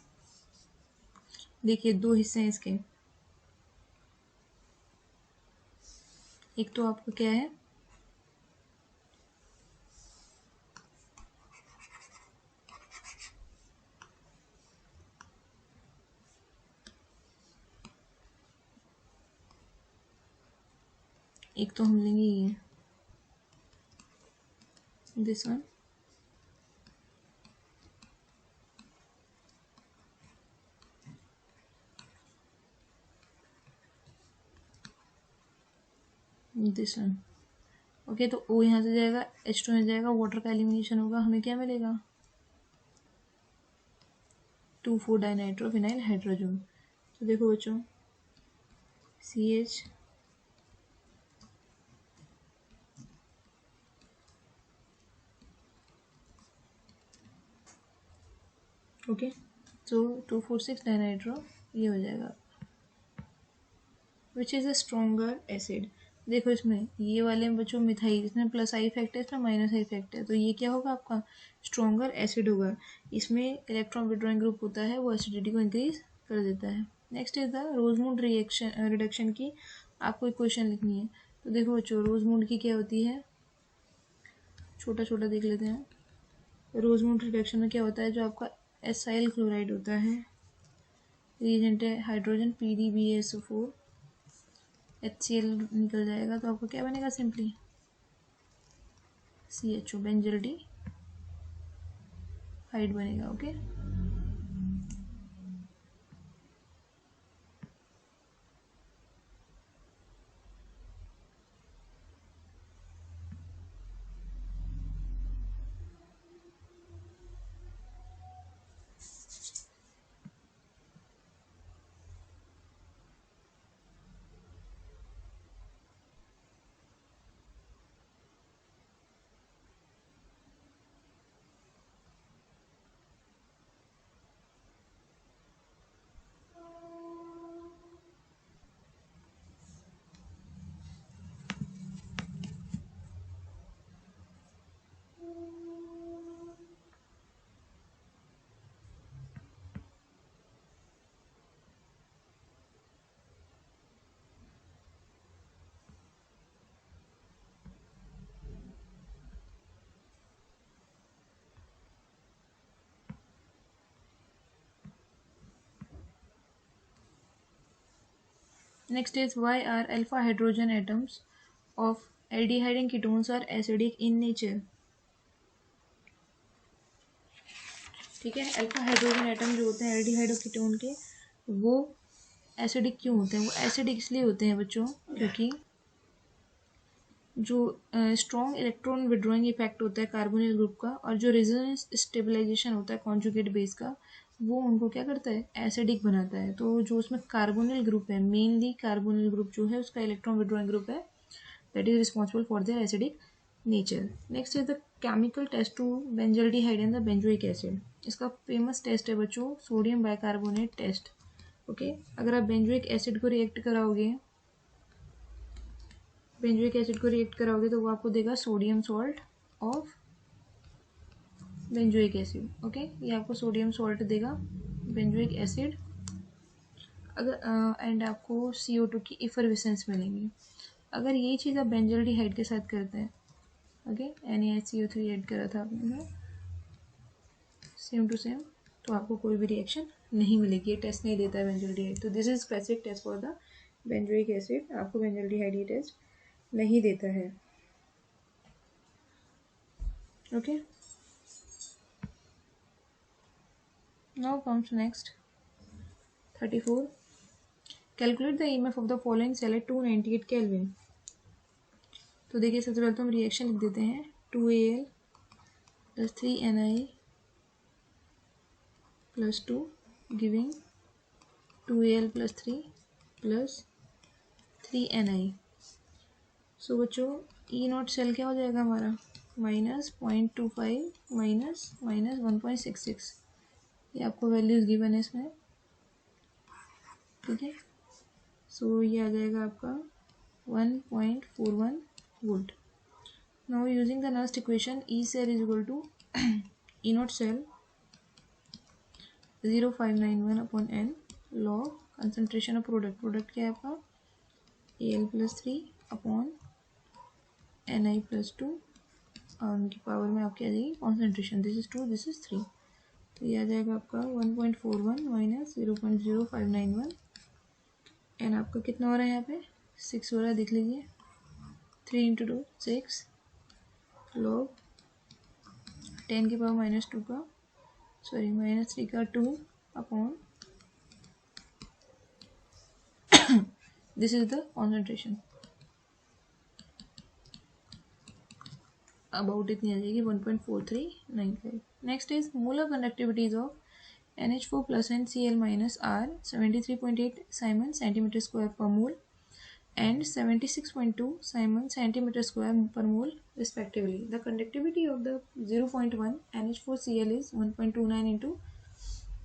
देखिए, दो हिस्से हैं इसके। एक तो आपका क्या है? एक तो हम लेंगे ये, this one, this one. Okay, तो O यहाँ से जाएगा, H2 यहाँ जाएगा, वाटर का एलिमिनेशन होगा, हमें क्या मिलेगा? 2,4 डाइनाइट्रोफिनाइल हाइड्रोजन। तो देखो बच्चों, CH ओके, तो 2,4,6 डाइनाइट्रो ये हो जाएगा, which is a stronger acid. देखो इसमें ये वाले में बच्चों मिथाइल, इसमें प्लस आई इफेक्ट है, इसमें माइनस आई इफेक्ट है, तो ये क्या होगा आपका? स्ट्रोंगर एसिड होगा। इसमें इलेक्ट्रॉन विड्रॉइंग ग्रुप होता है, वो एसिडिटी को इंक्रीज कर देता है। Next is the Rosenmund reaction reduction की आपको एक क्वेश्चन लिखनी है। तो देखो बच्चों, रोजमूड की क्या होती है, छोटा छोटा देख लेते हैं। रोजमूड रिडक्शन में क्या होता है, जो आपका एसाइल क्लोराइड होता है, रिएजेंट है हाइड्रोजन PdBaSO4, HCl निकल जाएगा, तो आपको क्या बनेगा? Simply CHO, benzaldehyde बनेगा। Okay, next is why are alpha hydrogen atoms of aldehyde and ketones are acidic in nature। ठीक है, अल्फा हाइड्रोजन एटम जो होते हैं एल्डिहाइड और कीटोन के, वो एसिडिक क्यों होते हैं? वो एसिडिक इसलिए होते हैं बच्चों, क्योंकि जो स्ट्रॉन्ग इलेक्ट्रॉन विड्रॉइंग इफेक्ट होता है कार्बोनिल ग्रुप का, और जो रेजोनेंस स्टेबलाइजेशन होता है कॉन्जुगेट बेस का, वो उनको क्या करता है? एसिडिक बनाता है। तो जो उसमें कार्बोनिल ग्रुप है, मेनली कार्बोनिल ग्रुप जो है उसका इलेक्ट्रॉन विड्रॉइंग ग्रुप है, that is responsible for their acidic nature. Next is the chemical test to benzaldehyde and the benzoic acid। इसका फेमस टेस्ट है बच्चों सोडियम बाइकार्बोनेट टेस्ट। ओके, अगर आप बेंजोइक एसिड को रिएक्ट कराओगे, बेंजोइक एसिड को react कराओगे तो वो आपको देगा sodium salt of benzoic acid. Okay, ये आपको सोडियम सॉल्ट देगा बेंजोइक एसिड, अगर एंड आपको CO2 की इफरविसेंस मिलेंगी। अगर यही चीज़ आप बेंजल्डिहाइड के साथ करते हैं, ओके, NaCO3 ऐड करा था आपने, सेम टू सेम, तो आपको कोई भी रिएक्शन नहीं मिलेगी, ये टेस्ट नहीं देता है बेंजल्डिहाइड। तो this is specific test for the benzoic acid, आपको बेंजल्डिहाइड ये टेस्ट नहीं देता है। Okay, now comes next 34, calculate the EMF of the following cell at 298 kelvin. तो देखिए, सबसे पहले तो हम रिएक्शन लिख देते हैं, 2Al plus 3Ni plus 2 giving 2Al plus 3 plus 3Ni। सो बच्चों, E0 सेल क्या हो जाएगा हमारा? -0.25 माइनस माइनस 1.66, ये आपको वैल्यूज गिवन है इसमें। ठीक है, सो ये आ जाएगा आपका 1.41 volt. Now using the next equation, E cell is equal to E0 cell 0.591 upon n log concentration of product, product क्या है आपका? Al plus 3 upon Ni plus 2, और उनकी पावर में आपकी आ जाएगी concentration, this is 2 this is 3, तो ये आ जाएगा आपका 1.41 माइनस 0.0591, एंड आपका कितना हो रहा है यहाँ पे? 6 हो रहा है, देख लीजिए, 3 इंटू 2 6 लॉग 10 की पावर -2 का, सॉरी -3 का 2 upon this is the concentration. About इतनी आ जाएगी 1.4395. Next is molar conductivities of NH4 plus and Cl minus are 73.8 Simon centimeter square per mole and 76.2 Simon centimeter square per mole respectively. The conductivity of the 0.1 NH4Cl is 1.29 into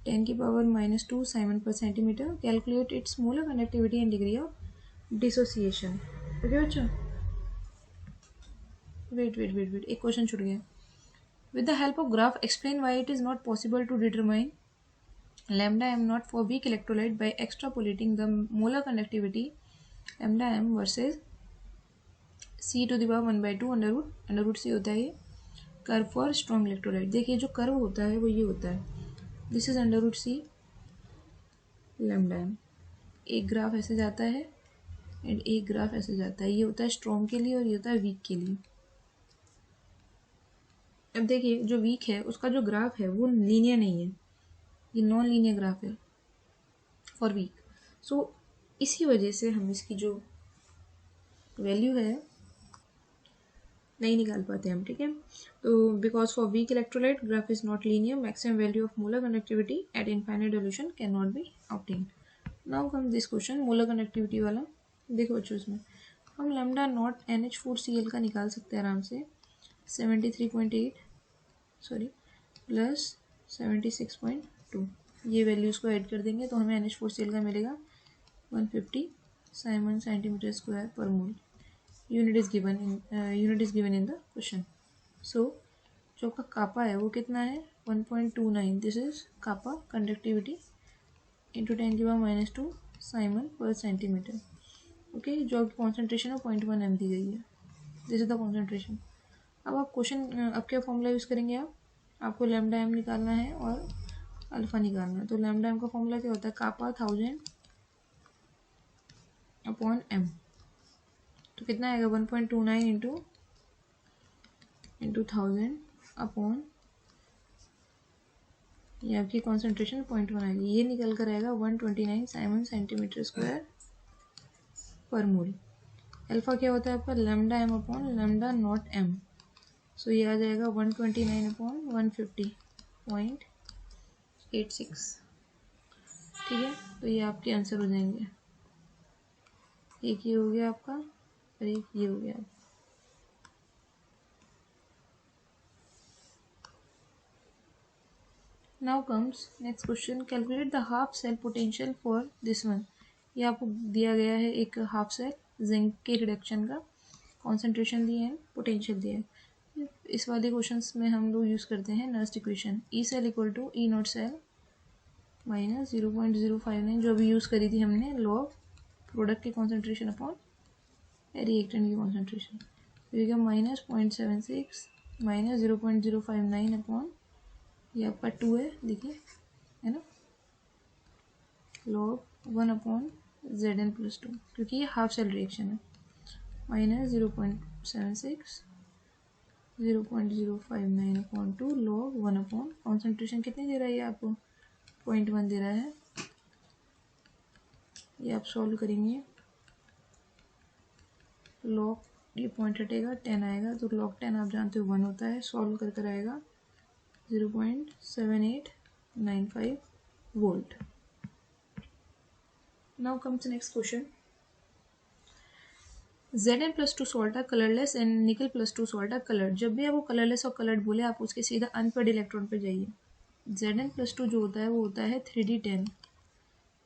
10 की power minus 2 Simon per centimeter. Calculate its molar conductivity and degree of dissociation. Okay बच्चों, wait, एक question छूट गया. With the help of graph, explain why it is not possible to determine lambda m naught for weak electrolyte by extrapolating the molar conductivity lambda m versus c to the power 1/2 under root C होता है ये curve for strong electrolyte. देखिए जो curve होता है वो ये होता है, this is under root C lambda M. एक ग्राफ ऐसे जाता है एंड एक ग्राफ ऐसे जाता है. ये होता है स्ट्रॉन्ग के लिए और ये होता है वीक के लिए. अब देखिए जो वीक है उसका जो ग्राफ है वो लीनियर नहीं है, ये नॉन लीनियर ग्राफ है फॉर वीक. सो इसी वजह से हम इसकी जो वैल्यू है नहीं निकाल पाते हम. ठीक है, तो because for weak electrolyte graph is not linear, maximum value of molar conductivity at infinite dilution can not be obtained. Now come this question molar conductivity वाला. देखो बच्चों इसमें हम लैम्डा नॉट NH4Cl का निकाल सकते हैं आराम से 73.8 सॉरी प्लस 76.2. ये वैल्यूज़ को ऐड कर देंगे तो हमें NH4Cl का मिलेगा 150 Simon centimeter square per mole. Unit is given in the question. So जो आपका कापा है वो कितना है 1.29. This is kappa conductivity into 10 की power minus 2 siemens per centimetre. Okay, जो आपकी कॉन्सेंट्रेशन है 0.1 m दी गई है. This is the concentration. अब आप क्वेश्चन अब क्या फॉर्मूला यूज़ करेंगे, आपको लैम्डा एम निकालना है और अल्फा निकालना है. तो लैम्डा एम का फॉर्मूला क्या होता है, कापा 1000 अपॉन एम. तो कितना आएगा 1.29 इंटू 1000 अपॉन ये आपकी कॉन्सेंट्रेशन 0.1 आएगी. ये निकल कर आएगा 129 साइमन सेंटीमीटर स्क्वायर पर मोल. अल्फा क्या होता है आपका lambda M upon lambda naught M. So ये आ जाएगा 129 अपॉन 150.86. ठीक है, तो ये आपके आंसर हो जाएंगे. एक ये हो गया आपका और एक ये हो गया. Now comes next question. Calculate the half cell potential for this one. ये आपको दिया गया है एक हाफ सेल जिंक के रिडक्शन का कॉन्सेंट्रेशन दिए हैं, पोटेंशियल दिया है. इस वाले क्वेश्चंस में हम लोग यूज़ करते हैं Nernst equation E cell equal to E naught cell minus 0.059 जो अभी यूज़ करी थी हमने लॉग प्रोडक्ट के कॉन्सेंट्रेशन अपॉन रिएक्टेंट की कॉन्सेंट्रेशन. तो माइनस 0.76 माइनस 0.059 अपॉन ये आपका 2 है, देखिए है ना, लॉग 1 अपॉन Zn प्लस 2 क्योंकि ये हाफ सेल रिएक्शन है. Minus 0.76 0.059 upon 2 log 1 upon concentration कितनी दे रहा है ये आपको 0.1 दे रहा है. ये आप सॉल्व करेंगे लॉग ये पॉइंट हटेगा 10 आएगा तो लॉग 10 आप जानते हो 1 होता है. सॉल्व कर कर आएगा 0.7895 volt. Now comes the next question. Zn plus 2 salt are colorless and nickel plus 2 salt are colored. जब भी आपको कलरलेस और कलर्ड बोले आप उसके सीधा अनपेयर्ड इलेक्ट्रॉन पे जाइए. Zn plus 2 जो होता है वो होता है 3d10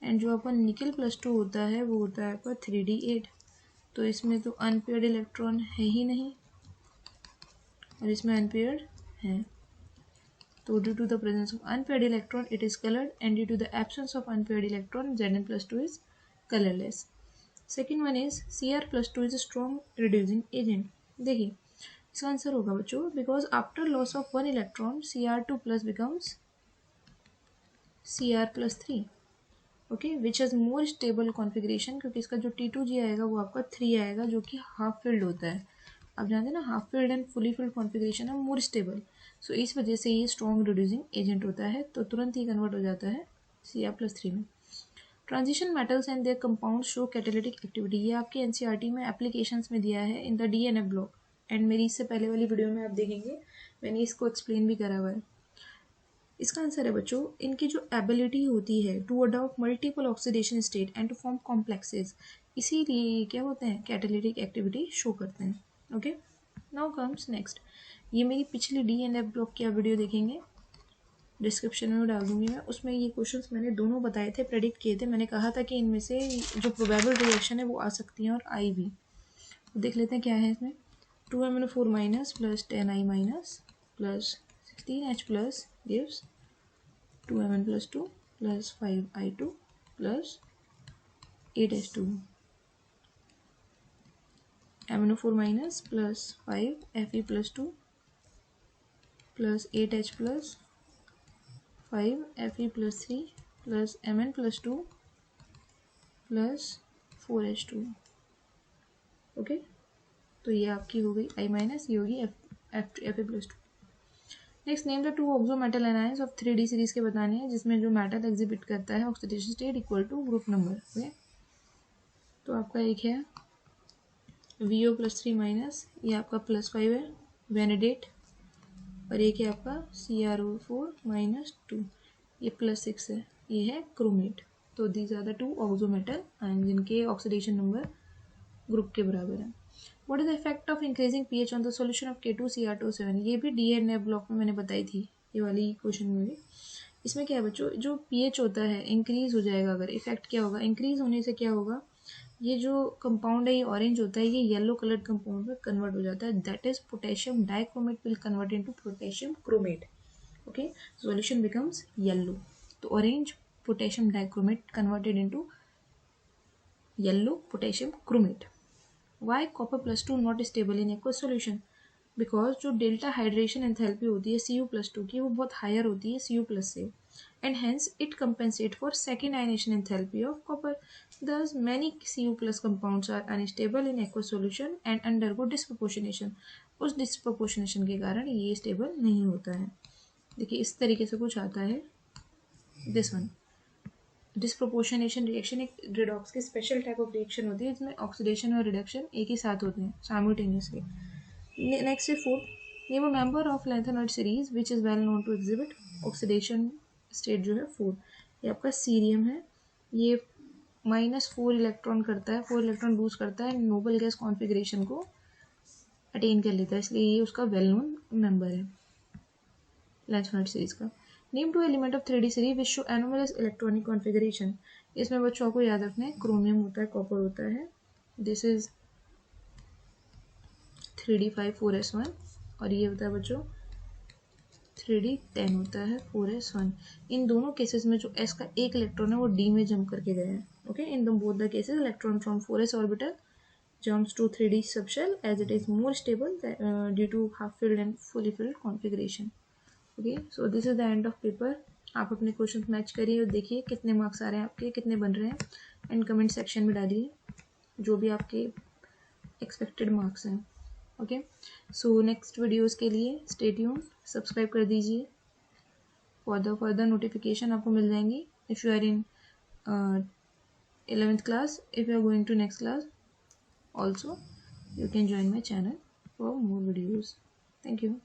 एंड जो आपका निकल प्लस 2 होता है वो होता है आपका 3d8. तो इसमें तो अनपेयर्ड इलेक्ट्रॉन है ही नहीं और इसमें अनपेयर्ड है. So due to the presence of unpaired electron, it is colored, and due to the absence of unpaired electron, Zn plus 2 is colorless. Second one is Cr plus 2 is a strong reducing agent. देखिए इसका answer होगा बच्चों because after loss of one electron, Cr2 plus becomes Cr plus 3. Okay, which has more stable configuration क्योंकि इसका जो T2G आएगा वो आपका 3 आएगा जो कि हाफ फिल्ड होता है. आप जानते हैं ना half filled and fully filled configuration है मोर स्टेबल. सो इस वजह से ये स्ट्रॉन्ग रिड्यूसिंग एजेंट होता है तो तुरंत ही कन्वर्ट हो जाता है Cr+3 में. Transition metals and there compound show catalytic activity. ये आपके NCERT में एप्लीकेशंस में दिया है in the DNF block. And मेरी इससे पहले वाली वीडियो में आप देखेंगे मैंने इसको एक्सप्लेन भी करा हुआ है। इसका आंसर है बच्चों, इनकी जो एबिलिटी होती है to adopt multiple oxidation state and to form complexes, इसीलिए ये क्या होते हैं, कैटालिटिक एक्टिविटी शो करते हैं। Okay, now comes next. ये मेरी पिछली डी एंड एफ ब्लॉक की आप वीडियो देखेंगे, डिस्क्रिप्शन में डाल दूंगी मैं, उसमें ये क्वेश्चंस मैंने दोनों बताए थे, प्रेडिक्ट किए थे। मैंने कहा था कि इनमें से जो प्रोबेबल रिएक्शन है वो आ सकती हैं और आई भी। तो देख लेते हैं क्या है इसमें। 2MnO4 minus plus 10I minus plus 16H plus gives 2Mn plus 2 plus 5I2 plus 8H2। MnO4 minus plus 5Fe plus 2 plus 8H plus 5Fe plus 3 plus Mn plus 2 plus 4H2। Okay, तो ये आपकी हो गई I minus, ये होगी Fe plus 2। Next, name the 2 oxo metal anions of 3D series के बताने हैं जिसमें जो मेटल एग्जिबिट करता है oxidation state equal to group number. Okay, तो आपका एक है VO प्लस 3 माइनस, ये आपका प्लस 5 है वेनेडेट, और एक है आपका CrO4 माइनस 2, ये प्लस 6 है, ये है क्रोमेट। तो these are the 2 oxo metal and जिनके ऑक्सीडेशन नंबर ग्रुप के बराबर है। What is the effect of increasing pH on the solution of K2Cr2O7? ये भी डी एंड एफ ब्लॉक में मैंने बताई थी, ये वाली क्वेश्चन में भी। इसमें क्या है बच्चों, जो पीएच होता है इंक्रीज हो जाएगा अगर, इफेक्ट क्या होगा, इंक्रीज होने से क्या होगा, ये जो कंपाउंड है ये ऑरेंज होता है, ये येलो कलर्ड कंपाउंड में कन्वर्ट हो जाता है, that is potassium dichromate will convert into potassium chromate. Okay, solution becomes yellow, तो orange potassium dichromate converted into yellow potassium chromate. Why copper plus 2 not stable in aqueous solution? Because जो delta hydration enthalpy होती है Cu plus 2 की, वो बहुत higher होती है Cu plus से, and hence it compensate for second ionisation enthalpy of copper. Thus many Cu plus compounds are unstable in aqueous solution and undergo disproportionation. उस disproportionation के कारण ये स्टेबल नहीं होता है। देखिए इस तरीके से कुछ आता है, दिस वन डिस्प्रोपोर्शनेशन रिएक्शन एक रिडॉक्स की स्पेशल टाइप ऑफ रिएक्शन होती है जिसमें ऑक्सीडेशन और रिडक्शन एक ही साथ होते हैं साइमल्टेनियसली। नेक्स्ट है fourth, name a member of lanthanoid series which is well known to exhibit oxidation state जो है 4। ये आपका सीरियम है, ये -4 इलेक्ट्रॉन करता है, 4 इलेक्ट्रॉन लूज करता है, नोबल गैस कॉन्फिग्रेशन को अटेन कर लेता है, इसलिए ये उसका वेल नोन मेंबर है लैंथेनॉइड सीरीज का। Name two element of 3D series which show anomalous electronic configuration. इसमें बच्चों को याद रखना है, क्रोमियम होता है, कॉपर होता है, दिस इज 3D5 4s1, और ये होता है बच्चों 3D10 होता है 4s1। इन दोनों केसेस में जो s का एक इलेक्ट्रॉन है वो d में जंप करके गया है। Okay, in the both the cases electron from 4s orbital jumps to 3D subshell as it is more stable due to half filled and fully filled configuration. Okay, so this is the end of paper. आप अपने question match करिए और देखिए कितने marks आ रहे हैं आपके, कितने बन रहे हैं, एंड कमेंट सेक्शन में डालिए जो भी आपके एक्सपेक्टेड मार्क्स हैं। ओके, सो नेक्स्ट वीडियोस के लिए स्टे ट्यून, सब्सक्राइब कर दीजिए, फर्दर नोटिफिकेशन आपको मिल जाएंगी if you are in 11th class। if you are going to next class also you can join my channel for more videos. Thank you.